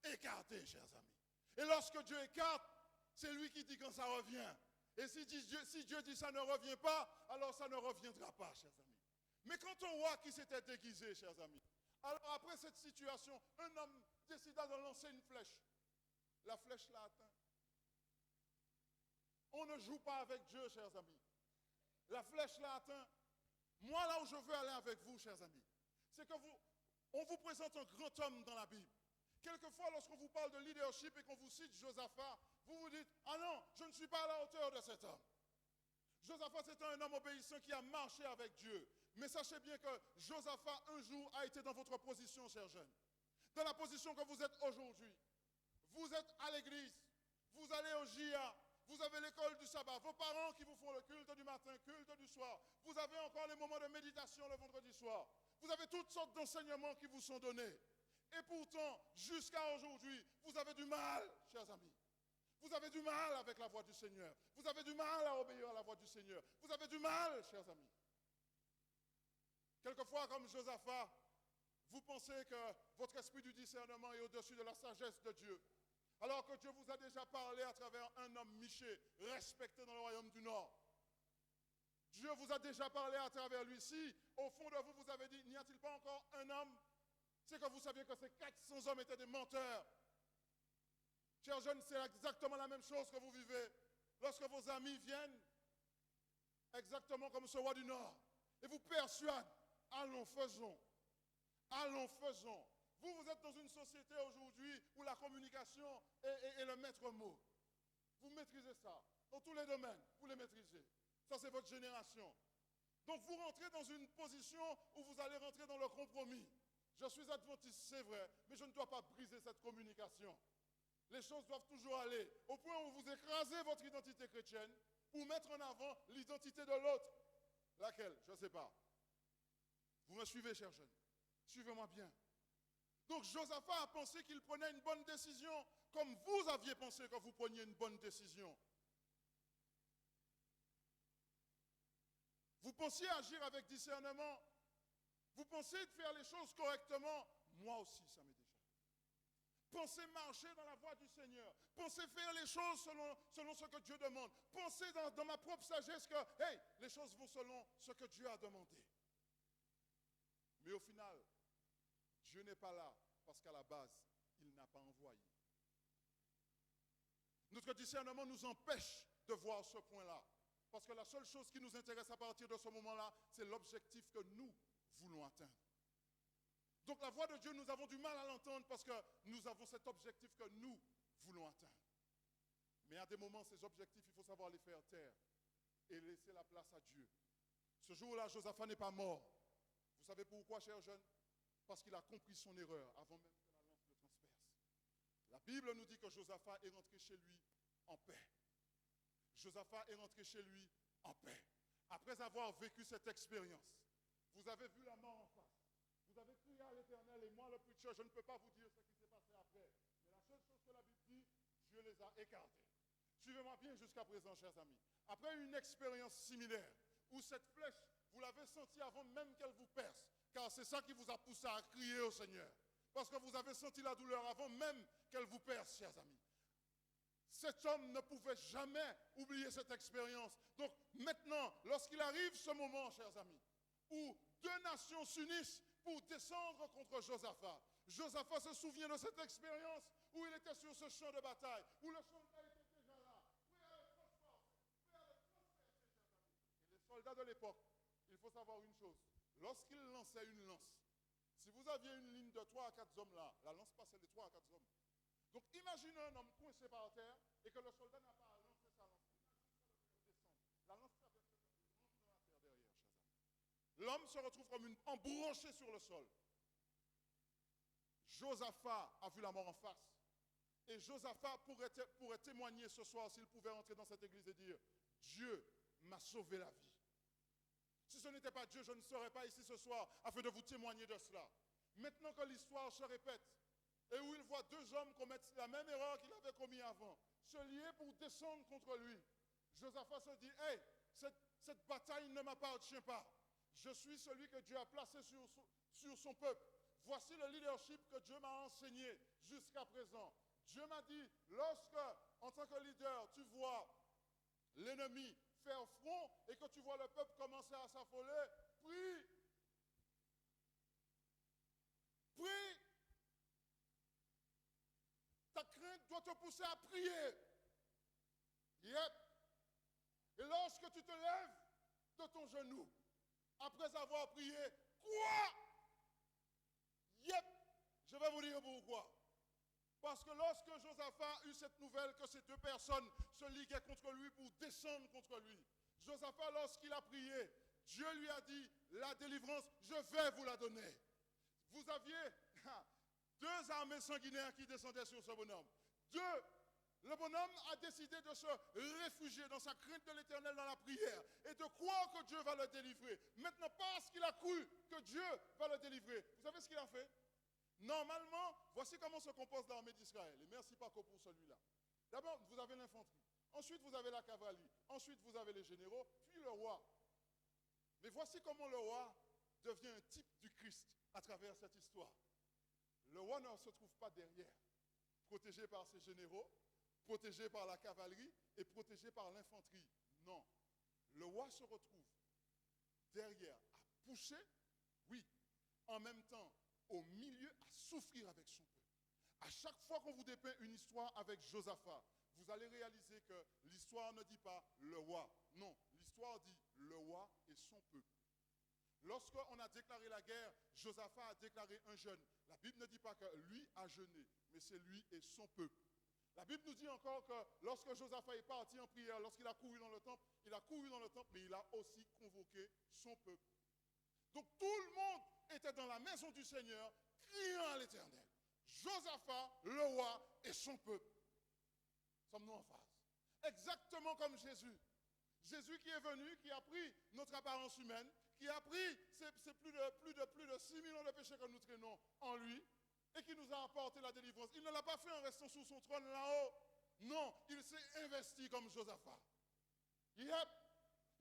écartés, chers amis. Et lorsque Dieu écarte, c'est lui qui dit quand ça revient. Et si Dieu dit ça ne revient pas, alors ça ne reviendra pas, chers amis. Mais quant au roi qui s'était déguisé, chers amis, alors après cette situation, un homme décida de lancer une flèche. La flèche l'a atteint. On ne joue pas avec Dieu, chers amis. La flèche l'a atteint. Moi, là où je veux aller avec vous, chers amis, c'est que on vous présente un grand homme dans la Bible. Quelquefois, lorsqu'on vous parle de leadership et qu'on vous cite Josaphat, vous vous dites, ah non, je ne suis pas à la hauteur de cet homme. Josaphat, c'était un homme obéissant qui a marché avec Dieu. Mais sachez bien que Josaphat, un jour, a été dans votre position, chers jeunes. Dans la position que vous êtes aujourd'hui. Vous êtes à l'église, vous allez au JA, vous avez l'école du sabbat, vos parents qui vous font le culte du matin, culte du soir. Vous avez encore les moments de méditation le vendredi soir. Vous avez toutes sortes d'enseignements qui vous sont donnés. Et pourtant, jusqu'à aujourd'hui, vous avez du mal, chers amis. Vous avez du mal avec la voix du Seigneur. Vous avez du mal à obéir à la voix du Seigneur. Vous avez du mal, chers amis. Quelquefois, comme Josaphat, vous pensez que votre esprit du discernement est au-dessus de la sagesse de Dieu. Alors que Dieu vous a déjà parlé à travers un homme Miché, respecté dans le royaume du Nord. Dieu vous a déjà parlé à travers lui. Si, au fond de vous, vous avez dit, n'y a-t-il pas encore un homme? C'est que vous saviez que ces 400 hommes étaient des menteurs. Chers jeunes, c'est exactement la même chose que vous vivez lorsque vos amis viennent, exactement comme ce roi du Nord, et vous persuadent, allons, faisons. Allons, faisons. Vous êtes dans une société aujourd'hui où la communication est le maître mot. Vous maîtrisez ça. Dans tous les domaines, vous les maîtrisez. Ça, c'est votre génération. Donc, vous rentrez dans une position où vous allez rentrer dans le compromis. Je suis adventiste, c'est vrai, mais je ne dois pas briser cette communication. Les choses doivent toujours aller au point où vous écrasez votre identité chrétienne pour mettre en avant l'identité de l'autre. Laquelle? Je ne sais pas. Vous me suivez, chers jeunes? Suivez-moi bien. Donc Josaphat a pensé qu'il prenait une bonne décision, comme vous aviez pensé que vous preniez une bonne décision. Vous pensiez agir avec discernement. Vous pensez de faire les choses correctement. Moi aussi, ça m'est déjà. Pensez marcher dans la voie du Seigneur. Pensez faire les choses selon ce que Dieu demande. Pensez dans ma propre sagesse que, hey, les choses vont selon ce que Dieu a demandé. Mais au final, Dieu n'est pas là parce qu'à la base, il n'a pas envoyé. Notre discernement nous empêche de voir ce point-là. Parce que la seule chose qui nous intéresse à partir de ce moment-là, c'est l'objectif que nous voulons atteindre. Donc la voix de Dieu, nous avons du mal à l'entendre parce que nous avons cet objectif que nous voulons atteindre. Mais à des moments, ces objectifs, il faut savoir les faire taire et laisser la place à Dieu. Ce jour-là, Josaphat n'est pas mort. Vous savez pourquoi, chers jeunes? Parce qu'il a compris son erreur avant même que la lance le transperce. La Bible nous dit que Josaphat est rentré chez lui en paix. Josaphat est rentré chez lui en paix. Après avoir vécu cette expérience, vous avez vu la mort en face. Vous avez crié à l'Éternel et moi, le preacher, je ne peux pas vous dire ce qui s'est passé après. Mais la seule chose que la Bible dit, Dieu les a écartés. Suivez-moi bien jusqu'à présent, chers amis. Après une expérience similaire, où cette flèche, vous l'avez sentie avant même qu'elle vous perce, car c'est ça qui vous a poussé à crier au Seigneur. Parce que vous avez senti la douleur avant même qu'elle vous perce, chers amis. Cet homme ne pouvait jamais oublier cette expérience. Donc maintenant, lorsqu'il arrive ce moment, chers amis, où deux nations s'unissent pour descendre contre Josaphat, Josaphat se souvient de cette expérience où il était sur ce champ de bataille, où le soldat était déjà là, prêt à le transporter, prêt à le transpercer, chers amis. Et les soldats de l'époque, il faut savoir une chose, lorsqu'ils lançaient une lance, si vous aviez une ligne de 3 à 4 hommes là, la lance passait de 3 à 4 hommes. Donc imaginez un homme coincé par terre et que le soldat n'a pas à lancer sa lance. Descendre. La lance traverse dans la terre derrière, chers amis. L'homme se retrouve comme une embranché sur le sol. Josaphat a vu la mort en face. Et Josaphat pourrait témoigner ce soir s'il pouvait entrer dans cette église et dire « Dieu m'a sauvé la vie ». Si ce n'était pas Dieu, je ne serais pas ici ce soir afin de vous témoigner de cela. Maintenant que l'histoire se répète, et où il voit deux hommes commettre la même erreur qu'il avait commis avant, se lier pour descendre contre lui, Josaphat se dit, hey, cette bataille ne m'appartient pas. Je suis celui que Dieu a placé sur son peuple. Voici le leadership que Dieu m'a enseigné jusqu'à présent. Dieu m'a dit, lorsque, en tant que leader, tu vois l'ennemi faire front et que tu vois le peuple commencer à s'affoler, prie. Prie. Ta crainte doit te pousser à prier. Yep. Et lorsque tu te lèves de ton genou, après avoir prié, quoi? Yep. Je vais vous dire pourquoi. Parce que lorsque Josaphat eut cette nouvelle que ces deux personnes se liguaient contre lui pour descendre contre lui, Josaphat, lorsqu'il a prié, Dieu lui a dit, la délivrance, je vais vous la donner. Vous aviez deux armées sanguinaires qui descendaient sur ce bonhomme. Le bonhomme a décidé de se réfugier dans sa crainte de l'Éternel dans la prière et de croire que Dieu va le délivrer. Maintenant, parce qu'il a cru que Dieu va le délivrer, vous savez ce qu'il a fait? Normalement, voici comment se compose l'armée d'Israël. Et merci Paco pour celui-là. D'abord, vous avez l'infanterie. Ensuite, vous avez la cavalerie. Ensuite, vous avez les généraux, puis le roi. Mais voici comment le roi devient un type du Christ à travers cette histoire. Le roi ne se trouve pas derrière, protégé par ses généraux, protégé par la cavalerie et protégé par l'infanterie. Non. Le roi se retrouve derrière à pousser, oui, en même temps au milieu à souffrir avec son peuple. À chaque fois qu'on vous dépeint une histoire avec Josaphat, vous allez réaliser que l'histoire ne dit pas le roi. Non, l'histoire dit le roi et son peuple. Lorsqu'on a déclaré la guerre, Josaphat a déclaré un jeûne. La Bible ne dit pas que lui a jeûné, mais c'est lui et son peuple. La Bible nous dit encore que lorsque Josaphat est parti en prière, lorsqu'il a couru dans le temple, mais il a aussi convoqué son peuple. Donc tout le monde était dans la maison du Seigneur, criant à l'Éternel. Josaphat, le roi et son peuple. Sommes-nous en phase? Exactement comme Jésus. Jésus qui est venu, qui a pris notre apparence humaine, qui a pris c'est plus de 6 millions de péchés que nous traînons en lui, et qui nous a apporté la délivrance. Il ne l'a pas fait en restant sur son trône là-haut. Non, il s'est investi comme Josaphat. Yep,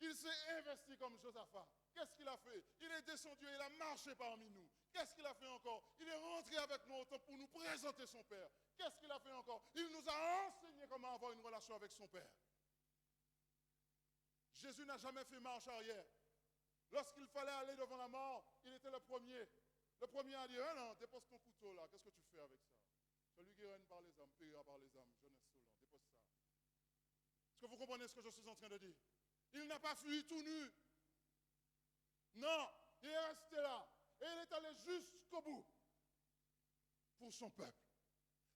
il s'est investi comme Josaphat. Qu'est-ce qu'il a fait? Il est descendu et il a marché parmi nous. Qu'est-ce qu'il a fait encore? Il est rentré avec nous au temple pour nous présenter son Père. Qu'est-ce qu'il a fait encore? Il nous a enseigné comment avoir une relation avec son Père. Jésus n'a jamais fait marche arrière. Lorsqu'il fallait aller devant la mort, il était le premier. Le premier a dit, ah non, dépose ton couteau là, qu'est-ce que tu fais avec ça? Celui qui règne par les âmes, payera par les âmes, jeunesse Solan, dépose ça. Est-ce que vous comprenez ce que je suis en train de dire? Il n'a pas fui tout nu. Non, il est resté là. Et il est allé jusqu'au bout pour son peuple.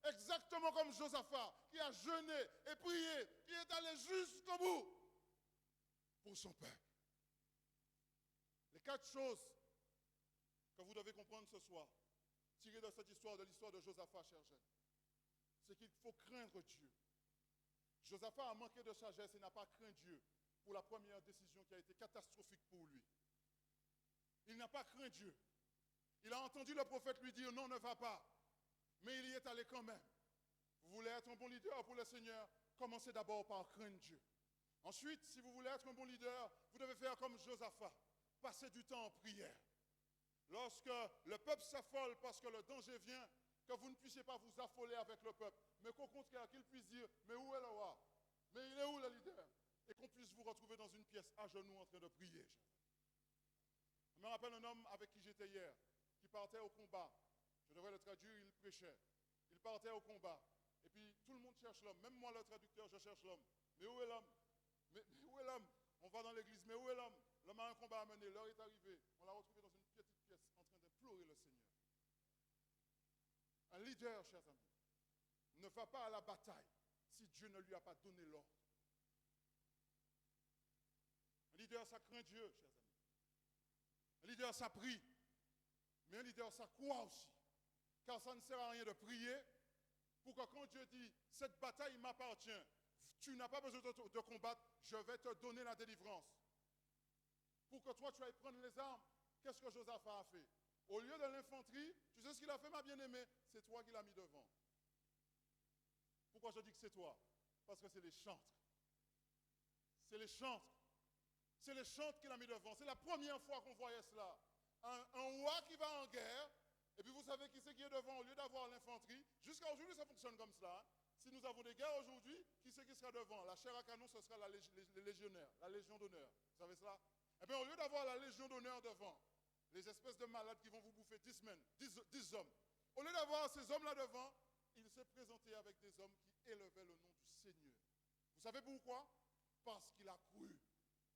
Exactement comme Josaphat, qui a jeûné et prié, qui est allé jusqu'au bout pour son peuple. Les 4 choses que vous devez comprendre ce soir, tirées de cette histoire, de l'histoire de Josaphat, chers jeunes, c'est qu'il faut craindre Dieu. Josaphat a manqué de sagesse et n'a pas craint Dieu pour la première décision qui a été catastrophique pour lui. Il n'a pas craint Dieu. Il a entendu le prophète lui dire non, ne va pas. Mais il y est allé quand même. Vous voulez être un bon leader pour le Seigneur, commencez d'abord par craindre Dieu. Ensuite, si vous voulez être un bon leader, vous devez faire comme Josaphat, passer du temps en prière. Lorsque le peuple s'affole parce que le danger vient, que vous ne puissiez pas vous affoler avec le peuple, mais qu'au contraire, qu'il puisse dire, mais où est le roi? Mais il est où le leader? Et qu'on puisse vous retrouver dans une pièce à genoux en train de prier. Je me rappelle un homme avec qui j'étais hier, qui partait au combat. Je devrais le traduire, il prêchait. Il partait au combat. Et puis tout le monde cherche l'homme. Même moi, le traducteur, je cherche l'homme. Mais où est l'homme? Mais où est l'homme? On va dans l'église, mais où est l'homme? L'homme a un combat à mener, l'heure est arrivée. On l'a retrouvé dans une petite pièce en train d'implorer le Seigneur. Un leader, chers amis, ne va pas à la bataille si Dieu ne lui a pas donné l'ordre. Un leader, ça craint Dieu, chers amis. Un leader, ça prie. Mais un leader, ça croit aussi. Car ça ne sert à rien de prier pour que quand Dieu dit, cette bataille m'appartient, tu n'as pas besoin de combattre, je vais te donner la délivrance. Pour que toi, tu ailles prendre les armes. Qu'est-ce que Josaphat a fait? Au lieu de l'infanterie, tu sais ce qu'il a fait, ma bien-aimée? C'est toi qui l'as mis devant. Pourquoi je dis que c'est toi? Parce que c'est les chantres. C'est les chantres. C'est les chantres qu'il a mis devant. C'est la première fois qu'on voyait cela. Un roi qui va en guerre, et puis vous savez qui c'est qui est devant au lieu d'avoir l'infanterie. Jusqu'à aujourd'hui, ça fonctionne comme cela. Si nous avons des guerres aujourd'hui, qui c'est qui sera devant? La chair à canon, ce sera les légionnaires, la légion d'honneur. Vous savez cela? Eh bien, au lieu d'avoir la légion d'honneur devant, les espèces de malades qui vont vous bouffer 10 semaines, 10 hommes, au lieu d'avoir ces hommes-là devant, il s'est présenté avec des hommes qui élevaient le nom du Seigneur. Vous savez pourquoi? Parce qu'il a cru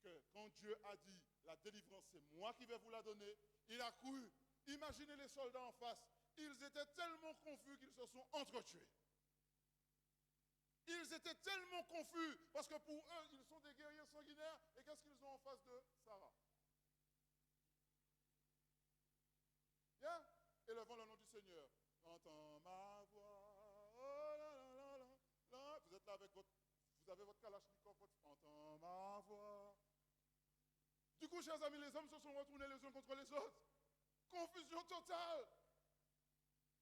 que quand Dieu a dit, la délivrance, c'est moi qui vais vous la donner, il a cru. Imaginez les soldats en face. Ils étaient tellement confus qu'ils se sont entretués. Ils étaient tellement confus parce que pour eux, ils sont des guerriers sanguinaires. Et qu'est-ce qu'ils ont en face de Sarah? Bien? Élevons le nom du Seigneur. Entends ma voix. Oh là là là là là. Vous êtes là avec vous avez votre kalachnikov, entends ma voix. Du coup, chers amis, les hommes se sont retournés les uns contre les autres. Confusion totale.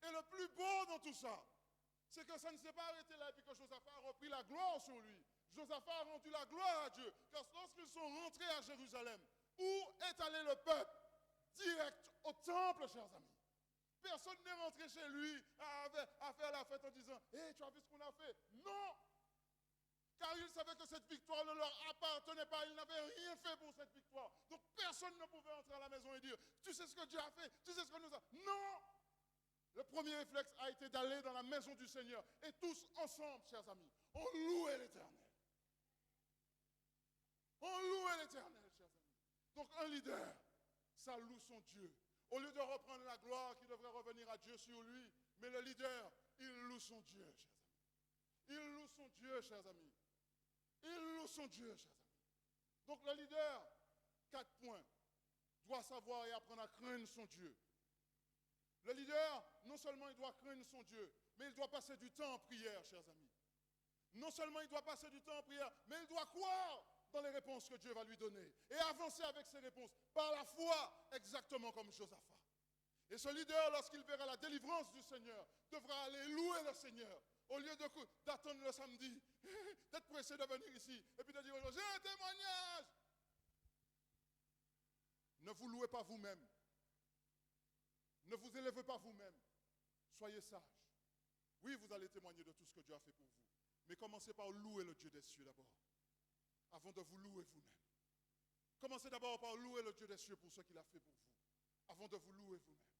Et le plus beau dans tout ça, c'est que ça ne s'est pas arrêté là et puis que Josaphat a repris la gloire sur lui. Josaphat a rendu la gloire à Dieu. Car lorsqu'ils sont rentrés à Jérusalem, où est allé le peuple? Direct au temple, chers amis. Personne n'est rentré chez lui à faire la fête en disant « Hé, tu as vu ce qu'on a fait ?» Non! Car ils savaient que cette victoire ne leur appartenait pas. Ils n'avaient rien fait pour cette victoire. Donc personne ne pouvait entrer à la maison et dire « Tu sais ce que Dieu a fait? Tu sais ce que nous a... » Non! Le premier réflexe a été d'aller dans la maison du Seigneur. Et tous ensemble, chers amis, on louait l'Éternel. On louait l'Éternel, chers amis. Donc un leader, ça loue son Dieu. Au lieu de reprendre la gloire qui devrait revenir à Dieu sur lui, mais le leader, il loue son Dieu, chers amis. Il loue son Dieu, chers amis. Il loue son Dieu, chers amis. Donc le leader, 4 points, doit savoir et apprendre à craindre son Dieu. Le leader, non seulement il doit craindre son Dieu, mais il doit passer du temps en prière, chers amis. Non seulement il doit passer du temps en prière, mais il doit croire dans les réponses que Dieu va lui donner. Et avancer avec ces réponses, par la foi, exactement comme Josaphat. Et ce leader, lorsqu'il verra la délivrance du Seigneur, devra aller louer le Seigneur. Au lieu d'attendre le samedi, d'être pressé de venir ici, et puis de dire, j'ai un témoignage. Ne vous louez pas vous-même. Ne vous élevez pas vous-même. Soyez sages. Oui, vous allez témoigner de tout ce que Dieu a fait pour vous. Mais commencez par louer le Dieu des cieux d'abord. Avant de vous louer vous-même. Commencez d'abord par louer le Dieu des cieux pour ce qu'il a fait pour vous. Avant de vous louer vous-même.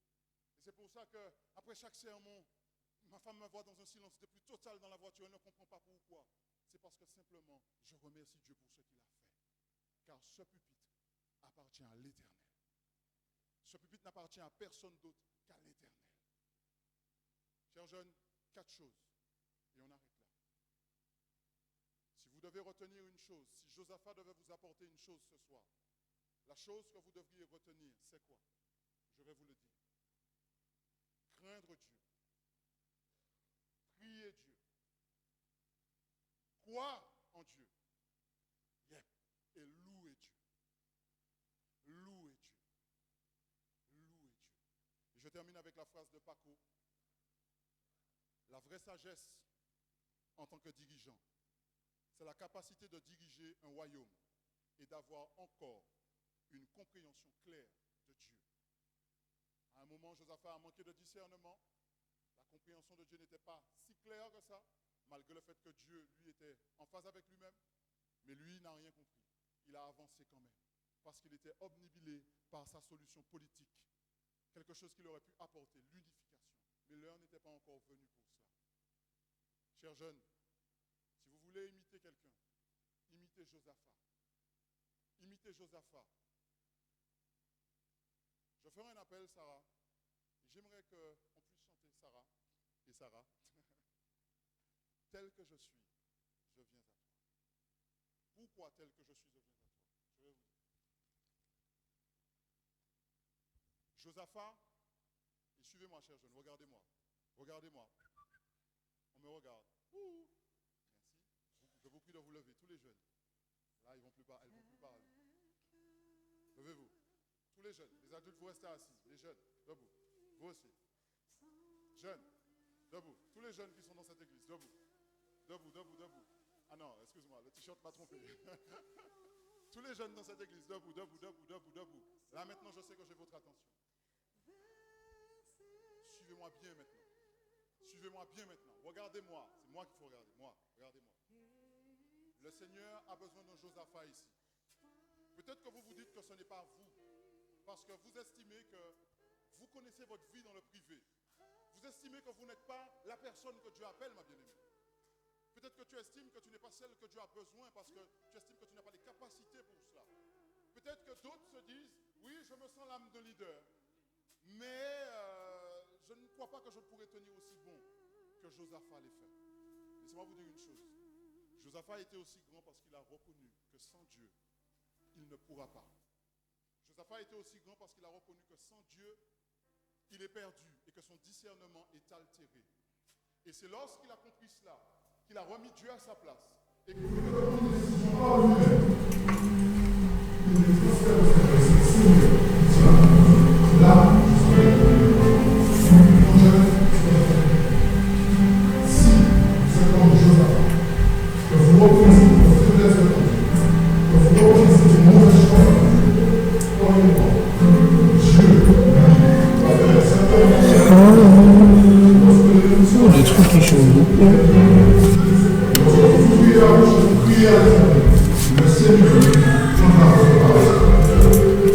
Et c'est pour ça qu'après chaque sermon, ma femme me voit dans un silence le plus total dans la voiture. Elle ne comprend pas pourquoi. C'est parce que simplement, je remercie Dieu pour ce qu'il a fait. car ce pupitre appartient à l'Éternel. Ce pupitre n'appartient à personne d'autre qu'à l'Éternel. Chers jeunes, 4 choses, et on arrête là. Si vous devez retenir une chose, si Josaphat devait vous apporter une chose ce soir, la chose que vous devriez retenir, c'est quoi? Je vais vous le dire. Craindre Dieu. Prier Dieu. Croire en Dieu. Yep. Et louer Dieu. Louer Dieu. Louer Dieu. Et je termine avec la phrase de Paco. La vraie sagesse en tant que dirigeant, c'est la capacité de diriger un royaume et d'avoir encore une compréhension claire de Dieu. À un moment, Josaphat a manqué de discernement. La compréhension de Dieu n'était pas si claire que ça, malgré le fait que Dieu, lui, était en phase avec lui-même. Mais lui, n'a rien compris. Il a avancé quand même, parce qu'il était obnubilé par sa solution politique. Quelque chose qu'il aurait pu apporter, l'unification. Mais l'heure n'était pas encore venue pour cela. Chers jeunes, si vous voulez imiter quelqu'un, imitez Josaphat. Imitez Josaphat. Je ferai un appel, Sarah. J'aimerais qu'on puisse chanter Sarah et Sarah. Tel que je suis, je viens à toi. Pourquoi tel que je suis, je viens à toi? Je vais vous dire. Josaphat, et suivez-moi, chers jeunes, regardez-moi. Regardez-moi. On me regarde. Ouh. Merci. Je vous prie de vous lever, tous les jeunes. Là, elles ne vont plus parler. Levez-vous. Tous les jeunes. Les adultes, vous restez assis. Les jeunes, debout. Vous aussi. Jeunes, debout. Tous les jeunes qui sont dans cette église, debout. Debout, debout, debout. Ah non, excuse-moi, le t-shirt m'a trompé. Tous les jeunes dans cette église, debout, debout, debout, debout, debout. Là, maintenant, je sais que j'ai votre attention. Suivez-moi bien maintenant. Suivez-moi bien maintenant. Regardez-moi. C'est moi qu'il faut regarder. Moi, regardez-moi. Le Seigneur a besoin d'un Josaphat ici. Peut-être que vous vous dites que ce n'est pas vous. Parce que vous estimez que vous connaissez votre vie dans le privé. Vous estimez que vous n'êtes pas la personne que Dieu appelle, ma bien-aimée. Peut-être que tu estimes que tu n'es pas celle que Dieu a besoin parce que tu estimes que tu n'as pas les capacités pour cela. Peut-être que d'autres se disent, oui, je me sens l'âme de leader, mais je ne crois pas que je pourrais tenir aussi bon que Josaphat l'ait fait. Laissez-moi vous dire une chose. Josaphat était aussi grand parce qu'il a reconnu que sans Dieu, il ne pourra pas. Josaphat était aussi grand parce qu'il a reconnu que sans Dieu, il est perdu et que son discernement est altéré. Et c'est lorsqu'il a compris cela qu'il a remis Dieu à sa place. Et que des trucs qui changent beaucoup.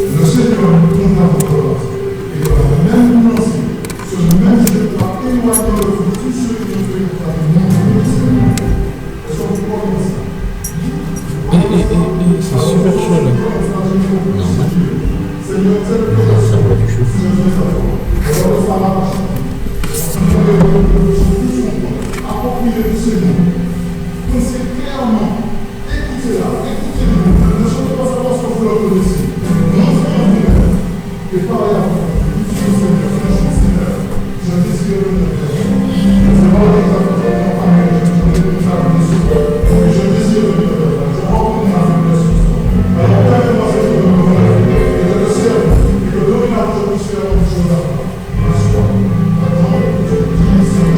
le Seigneur nous donne la force. Et dans la même lancée, ce même Dieu va éloigner de vous tous ceux qui ont fait pour nous. Est-ce qu'on peut voir ça? C'est super chaud là. Normal. Seigneur, Ça va du chaud. Appropriez du Seigneur. Pensez clairement. Écoutez-la, écoutez-nous. Ne chantez pas savoir ce que vous leur connaissez. Non, Seigneur, et parlez à vous. Seigneur, je désire le Seigneur. Je vois les je désire le je rencontre ma faiblesse. Alors, permettez-moi cette et je te serve, et que dorénavant je puisse faire une chose à toi. Attends, je dis, Seigneur.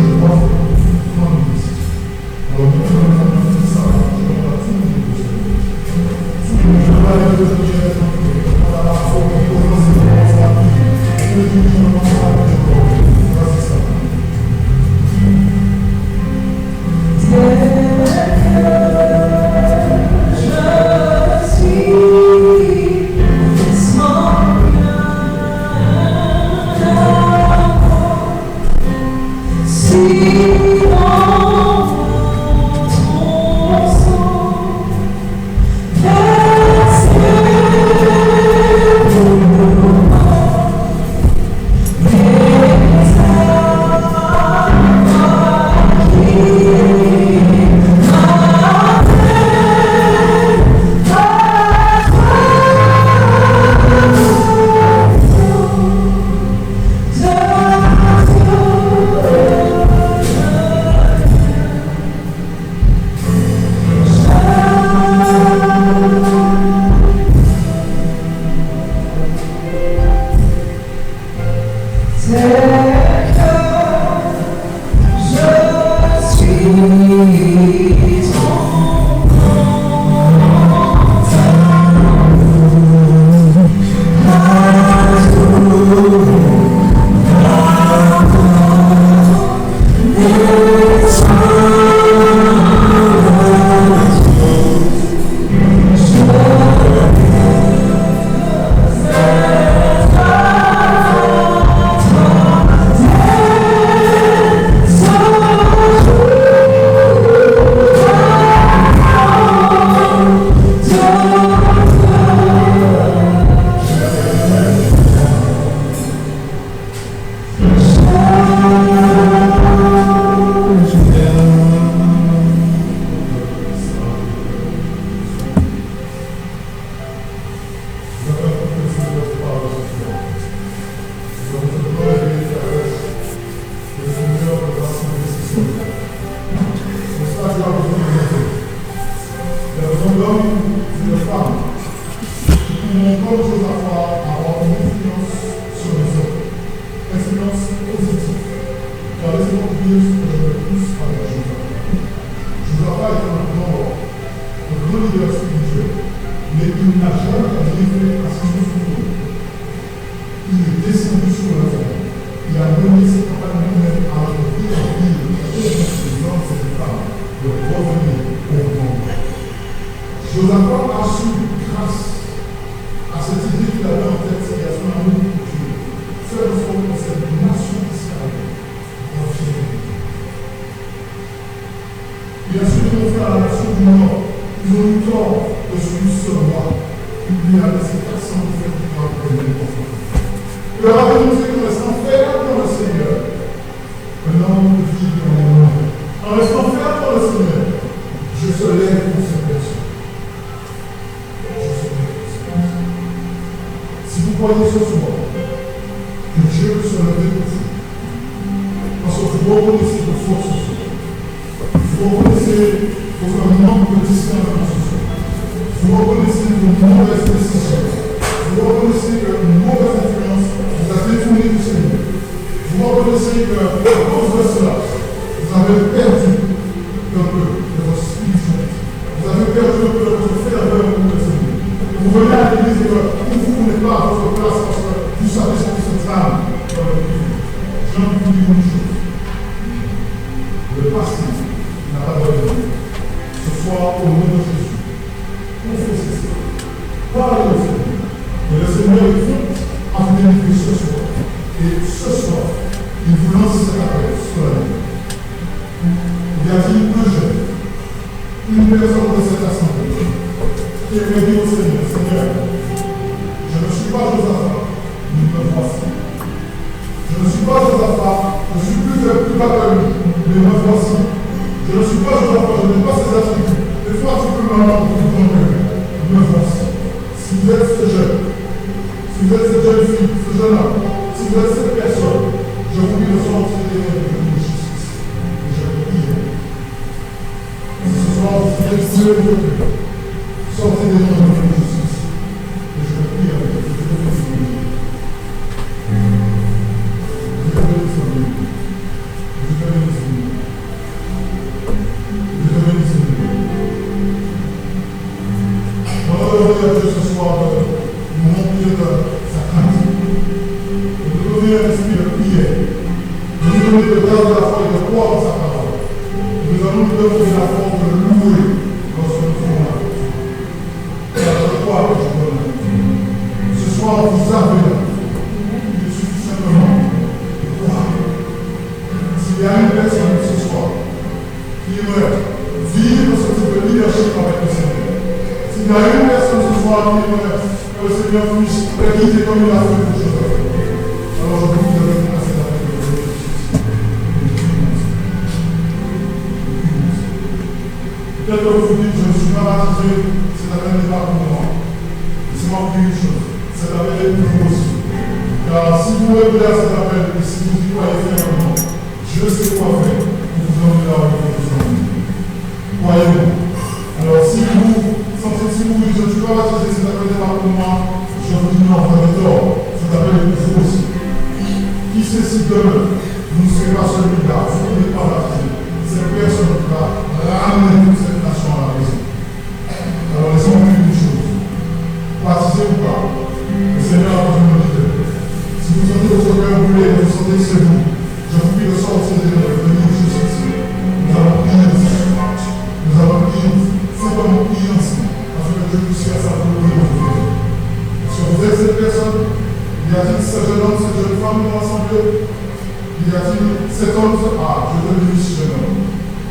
Je vous prie de sortir de venir justice.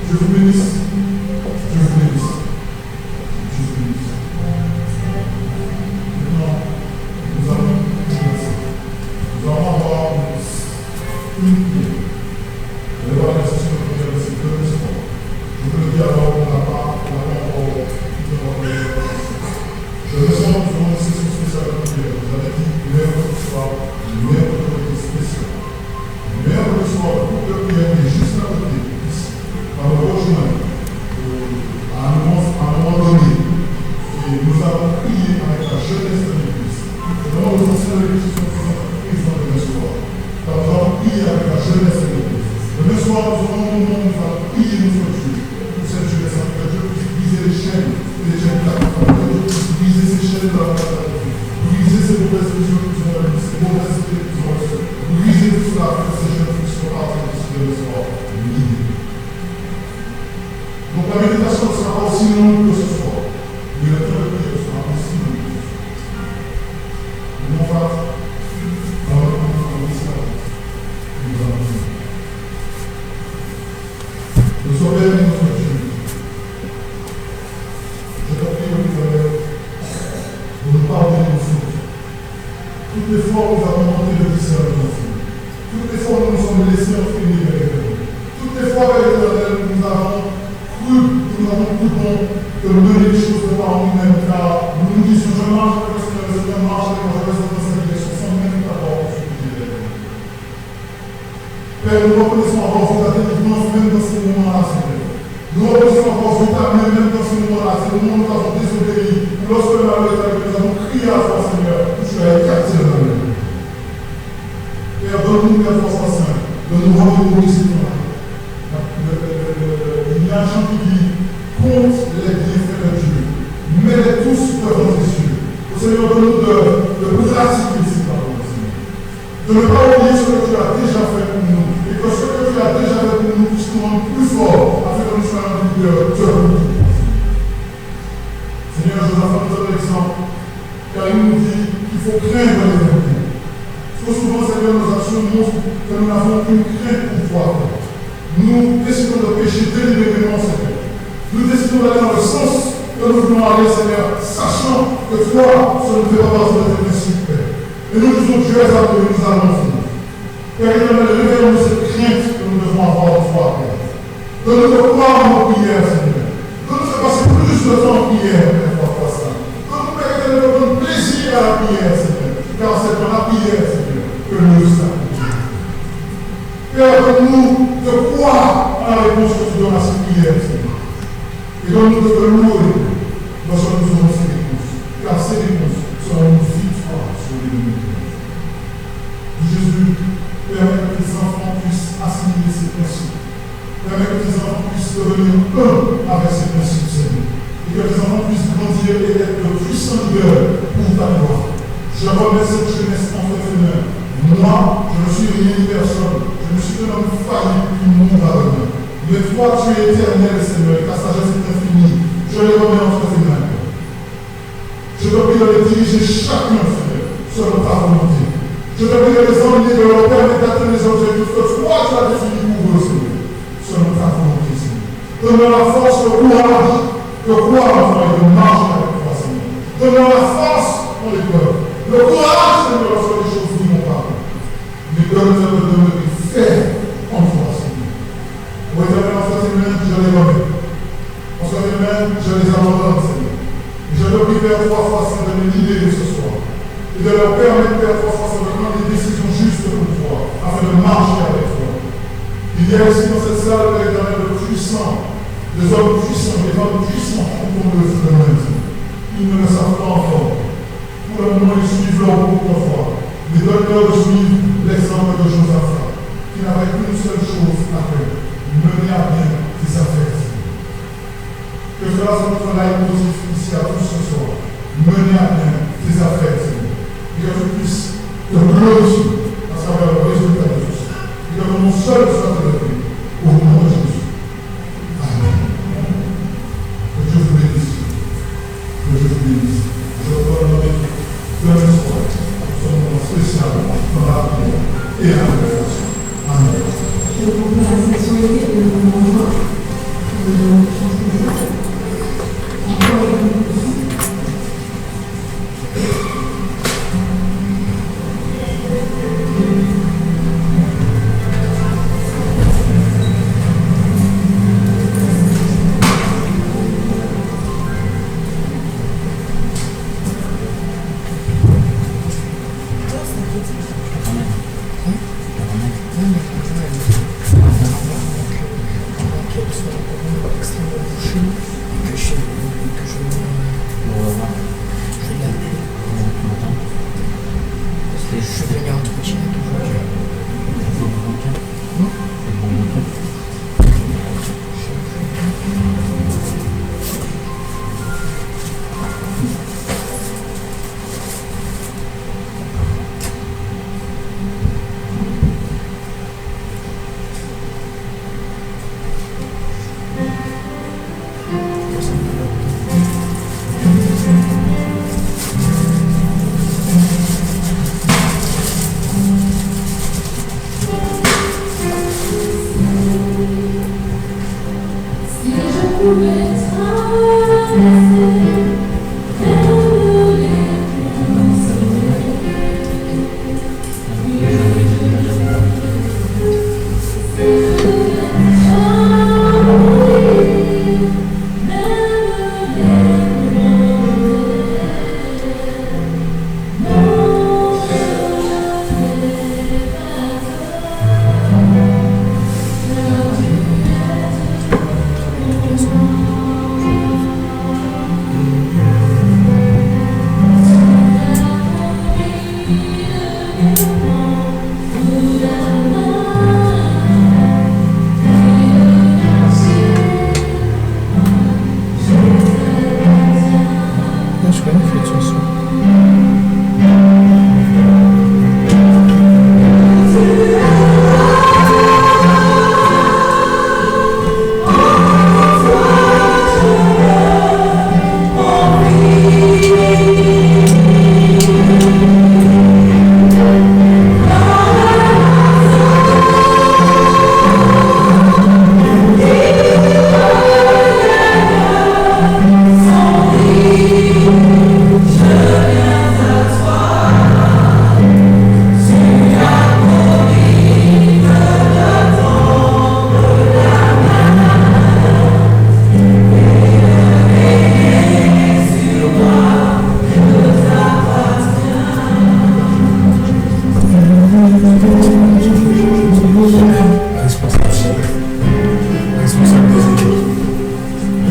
Je vous bénisse. Je vous bénisse. Je vous bénisse. Maintenant, nous allons commencer. Nous allons avoir une prière. Vous allez voir la session de prière de ces deux soirs. Je veux le dire alors qu'on n'a pas encore je me sens devant une session spéciale de prière. Vous avez dit mercredi soir, mercredi spécial. Mercredi soir, le groupe de prière est juste à côté, ici. On va le rejoindre à un moment donné. Et nous allons prier avec la jeunesse de l'Église. Je demande aux anciens de l'Église qui sont présents demain soir. Nous allons prier avec la jeunesse de l'Église. Demain soir, nous aurons un moment où nous allons prier notre Dieu. Pour cette jeunesse, afin que Dieu puisse briser les chaînes de la famille, briser ces chaînes de la famille, briser ces mauvaises visions qui sont réunies, ces mauvaises idées qui sont reçues, briser tout cela afin que ces jeunes qui sont partis d'ici de soir, libres. Donc la méditation ne sera pas aussi longue que ce soir, mais le temps de prière sera aussi long que ce soir. Nous on va dans le monde de l'islam, nous allons prier. Nous sommes bénis notre Dieu. Je te prie, mon Père, de nous pardonner nos fautes. Toutes les fois où nous avons manqué de discernement, toutes les fois où nous nous sommes laissés entraîner vers l'Éternel, toutes les fois vers l'Éternel où nous avons cru bon de mener les choses devant nous-mêmes, car nous nous disons, je marche avec le Seigneur, marche avec moi, je reste dans sa direction, sans même d'abord consulter l'Éternel. Père, nous reconnaissons avoir vu ta délivrance même dans ces moments-là, Seigneur. Nous reconnaissons encore vu ta main même dans ces moments-là, c'est le moment où nous avons désobéi. Lorsque le malheur est arrivé, nous avons crié à toi, Seigneur, tu as écarté le malheur. Père, donne-nous la force sainte de nous rendre au Seigneur. Il y a un chant qui dit, compte les bienfaits de Dieu, mets-les tous devant tes yeux. Au Seigneur, donne-nous de pratiquer ces paroles, Seigneur. De ne pas oublier ce que tu as déjà fait pour nous, et que ce que tu as déjà fait pour nous puisse nous rendre plus forts, afin que nous soyons leaders de tout. Seigneur, Josaph nous donne l'exemple, car il nous dit qu'il faut craindre l'Éternel. Trop souvent, Seigneur, nos actions montrent que nous n'avons aucune crainte pour toi. Nous décidons de pécher délibérément, Seigneur. Nous décidons d'aller dans le sens que nous voulons aller, Seigneur, sachant que toi, ça ne fait pas partie de tes principes, Père. Et nous disons, Dieu est à toi, nous allons finir. Père éternel, révèle-nous cette crainte que nous devons avoir en toi, Père. Donne-nous de croire en nos prières, Seigneur. Donne-nous de passer plus de temps en prière, Père, pour ça. Donne-nous, Père éternel, de prendre plaisir à la prière, Seigneur. Car c'est dans la prière, Seigneur, que nous sommes. Père, donne-nous de croire à la réponse que tu donnes à cette prière, Seigneur. Et donne-nous de te louer lorsque nous aurons ces réponses. Car ces réponses seront une victoire sur les ennemis. Jésus, permet que tes enfants puissent assimiler ces principes. Permet que tes enfants puissent devenir un avec ces principes, Seigneur. Et que tes enfants puissent grandir et être de puissants leaders pour ta gloire. Je remets cette jeunesse entre tes mains. Moi, je ne suis rien ni personne. Je ne suis qu'un homme failli qui monte à demain. Mais toi, tu es éternel, Seigneur, et ta sagesse est infinie. Je les remets entre tes mains. Je te prie de les diriger chacun, Seigneur, selon ta volonté. Je te prie de les emmener, de leur permettre d'atteindre les objectifs que toi, tu as définis pour eux, Seigneur, selon ta volonté, Seigneur. Donne-leur la force, le courage de croire en toi et de marcher avec toi, Seigneur. Donne-leur la force dans les cœurs. Le courage, Seigneur, lorsque les choses ne vont pas. Mais donne-leur de demeurer ferme en toi, Seigneur. Pour éternel, en tes mains, je les remets. En tes mains, je les abandonne, Seigneur. Et je te prie, Père, 3 fois, Seigneur, de les libérer ce soir. Et de leur permettre, Père, 3 fois, Seigneur, de prendre des décisions justes pour toi, afin de marcher avec toi. Il y a ici dans cette salle, Père éternel, de puissants, des hommes puissants, des femmes puissantes qui ont le feu de même. Ils ne le savent pas encore. Pour le moment, ils suivent leur propre foi. Mais donne-leur de suivre l'exemple de Josaphat, qui n'avait qu'une seule chose à faire, mener à bien ses affaires. Que cela soit notre leitmotiv ici à tous ce soir. Mener à bien tes affaires, Seigneur. Et que tu puisses te glorifier à travers le résultat de tout ça. Et que ton seul soit élevé au nom de Jésus. Amen. Que Dieu vous bénisse. Que Dieu vous bénisse. Je vous donne demain soir son moment spécial dans la prière et la réflexion. Amen. Je vous prie la section de extrêmement bouché et que je On va voir. vais l'appeler. Attends. Je vais venir en trottinette aujourd'hui. C'est bon bouquin. C'est bon bouquin. Je connais cette chanson.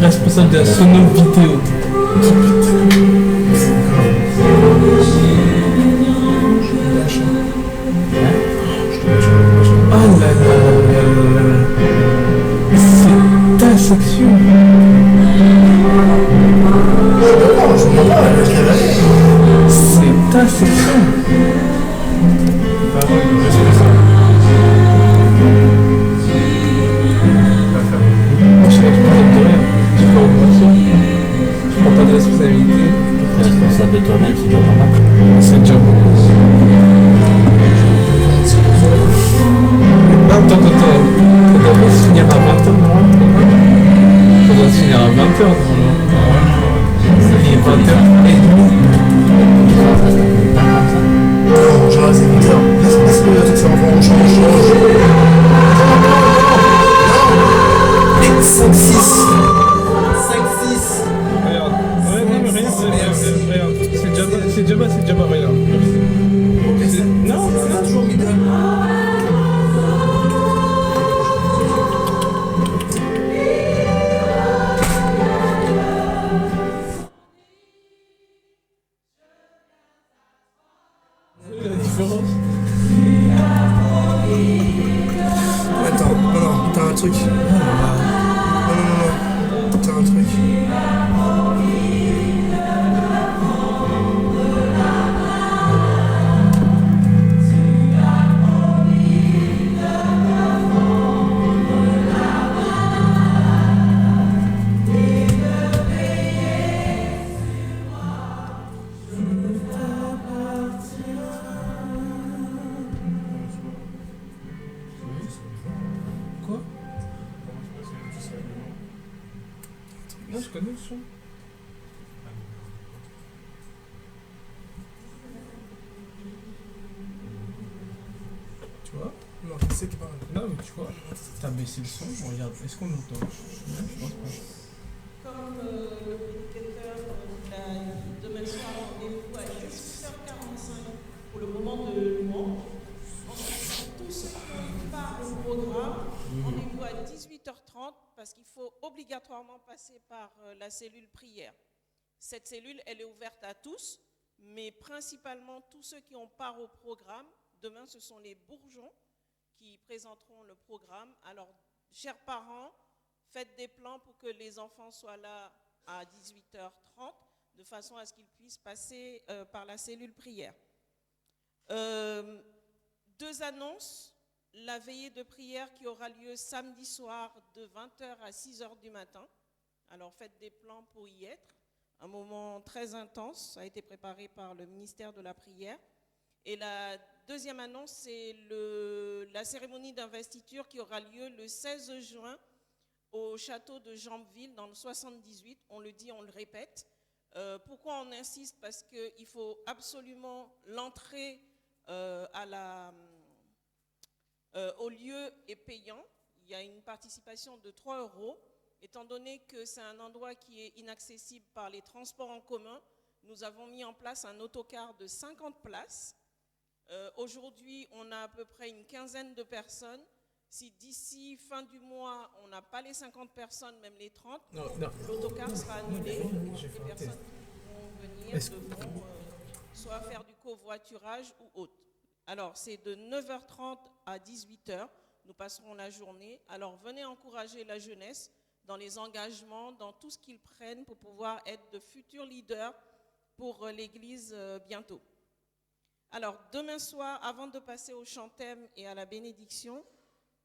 Responsable de la sono vidéo. Oh là là là là là. C'est ta section. C'est ta section. Je vais te parler de rien. Tu fais en moitié. Je prends pas de responsabilité. Responsable de toi-même, c'est déjà pas mal. C'est déjà bon. Attends. Ça devrait se finir à 20h, non? Ça doit se finir à 20h, non? Ça finit à 20h30. Non, j'ai rasé vite là. Laisse-le, ça va, on change. Non 5, 6. 5, 6. Regarde. Ouais, non, mais regarde. C'est déjà bas, regarde. Non, C'est toujours middle. la différence. Attends, non, t'as un truc. Non, t'as un truc. Quoi? Non, je connais le son. Tu vois? Non, c'est pas mal. Non, mais tu vois, t'as baissé le son, regarde, est-ce qu'on l'entend? Non, je pense pas. Comme l'éducateur demain soir, rendez-vous à 18h45 pour le moment de louange. Ensuite, tous ceux qui n'ont pas le programme Rendez-vous à 18h30 parce qu'il faut obligatoirement passer par la cellule prière. Cette cellule, elle est ouverte à tous, mais principalement tous ceux qui ont part au programme. Demain, ce sont les bourgeons qui présenteront le programme. Alors, chers parents, faites des plans pour que les enfants soient là à 18h30, de façon à ce qu'ils puissent passer par la cellule prière. Deux annonces. La veillée de prière qui aura lieu samedi soir de 20h à 6h du matin. Alors faites des plans pour y être. Un moment très intense, ça a été préparé par le ministère de la prière. Et la deuxième annonce, c'est la cérémonie d'investiture qui aura lieu le 16 juin au château de Jambeville dans le 78. On le dit, on le répète. Pourquoi on insiste? Parce qu'il faut absolument l'entrée au lieu est payant. Il y a une participation de 3 €. Étant donné que c'est un endroit qui est inaccessible par les transports en commun, nous avons mis en place un autocar de 50 places. Aujourd'hui, on a à peu près une quinzaine de personnes. Si d'ici fin du mois, on n'a pas les 50 personnes, même les 30, l'autocar sera annulé. Les personnes qui vont venir devront soit faire du covoiturage ou autre. Alors, c'est de 9h30 à 18h. Nous passerons la journée. Alors, venez encourager la jeunesse dans les engagements, dans tout ce qu'ils prennent pour pouvoir être de futurs leaders pour l'Église bientôt. Alors, demain soir, avant de passer au chant thème et à la bénédiction,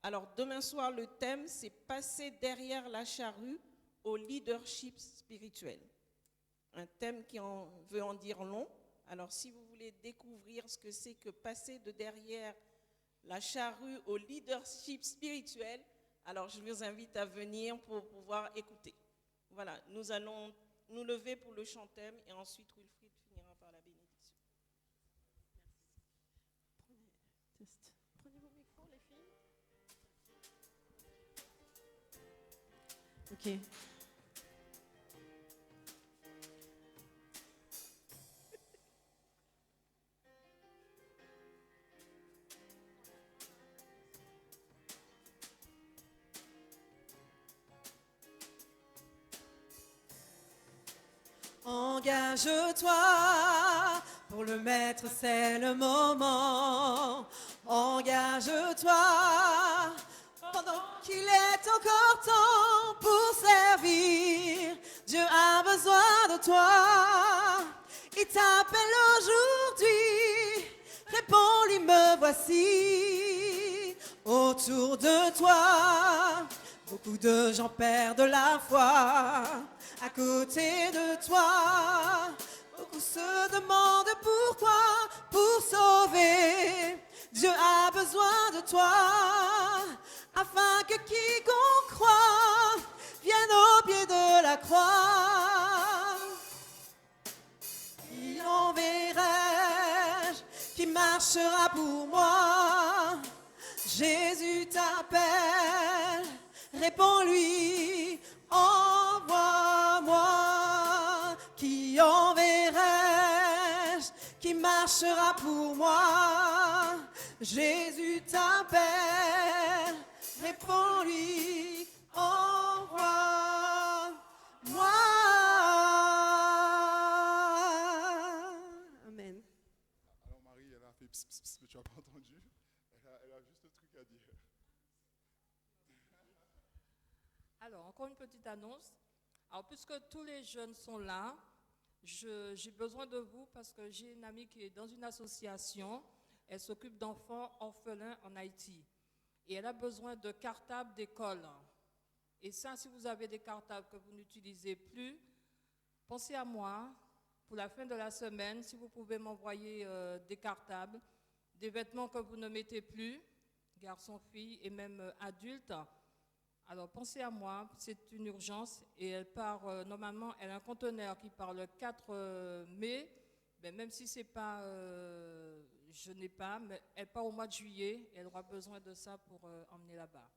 alors demain soir, le thème, c'est passer derrière la charrue au leadership spirituel. Un thème qui veut en dire long. Alors, si vous voulez découvrir ce que c'est que passer de derrière la charrue au leadership spirituel, alors je vous invite à venir pour pouvoir écouter. Voilà, nous allons nous lever pour le chant thème et ensuite Wilfried finira par la bénédiction. Prenez vos micros, les filles. Ok. Engage-toi, pour le maître c'est le moment. Engage-toi, pendant qu'il est encore temps pour servir. Dieu a besoin de toi, il t'appelle aujourd'hui. Réponds-lui, me voici. Autour de toi, beaucoup de gens perdent la foi. À côté de toi, beaucoup se demandent pourquoi. Pour sauver, Dieu a besoin de toi, afin que quiconque croit vienne au pied de la croix. Qui enverrai-je, qui marchera pour moi? Jésus t'appelle, réponds-lui, envoie-moi. Qui enverrai-je, qui marchera pour moi? Jésus t'appelle, réponds-lui, envoie-moi. Amen. Alors Marie, elle a fait pss, pss, pss, mais tu n'as pas entendu. Elle a juste un truc à dire. Alors, encore une petite annonce. Alors, puisque tous les jeunes sont là, j'ai besoin de vous parce que j'ai une amie qui est dans une association. Elle s'occupe d'enfants orphelins en Haïti. Et elle a besoin de cartables d'école. Et ça, si vous avez des cartables que vous n'utilisez plus, pensez à moi. Pour la fin de la semaine, si vous pouvez m'envoyer des cartables, des vêtements que vous ne mettez plus, garçons, filles et même adultes. Alors pensez à moi, c'est une urgence et elle part, normalement, elle a un conteneur qui part le 4 mai, mais même si c'est pas, je n'ai pas, mais elle part au mois de juillet et elle aura besoin de ça pour emmener là-bas.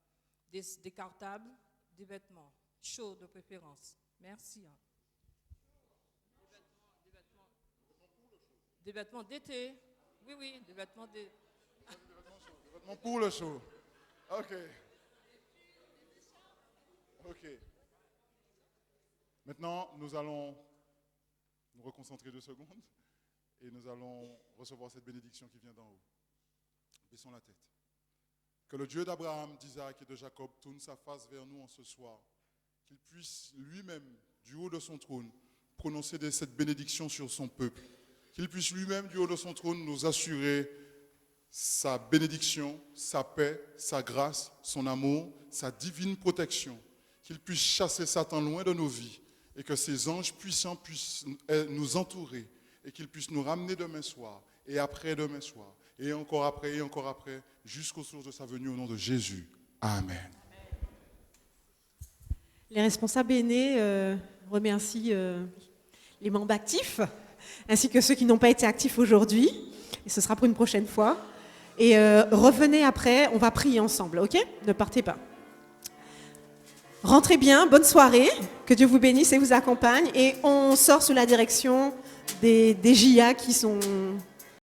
Des cartables, des vêtements, chauds de préférence. Merci. Hein. Des vêtements d'été. Oui, des vêtements d'été. Des vêtements pour le show. Ok. Ok. Maintenant, nous allons nous reconcentrer 2 secondes et nous allons recevoir cette bénédiction qui vient d'en haut. Baissons la tête. Que le Dieu d'Abraham, d'Isaac et de Jacob tourne sa face vers nous en ce soir. Qu'il puisse lui-même, du haut de son trône, prononcer cette bénédiction sur son peuple. Qu'il puisse lui-même, du haut de son trône, nous assurer sa bénédiction, sa paix, sa grâce, son amour, sa divine protection. Qu'il puisse chasser Satan loin de nos vies et que ses anges puissants puissent nous entourer et qu'ils puissent nous ramener demain soir et après demain soir et encore après, jusqu'au jour de sa venue au nom de Jésus. Amen. Les responsables aînés remercient les membres actifs, ainsi que ceux qui n'ont pas été actifs aujourd'hui. Et ce sera pour une prochaine fois. Et revenez après, on va prier ensemble, ok? Ne partez pas. Rentrez bien, bonne soirée, que Dieu vous bénisse et vous accompagne. Et on sort sous la direction des JA qui sont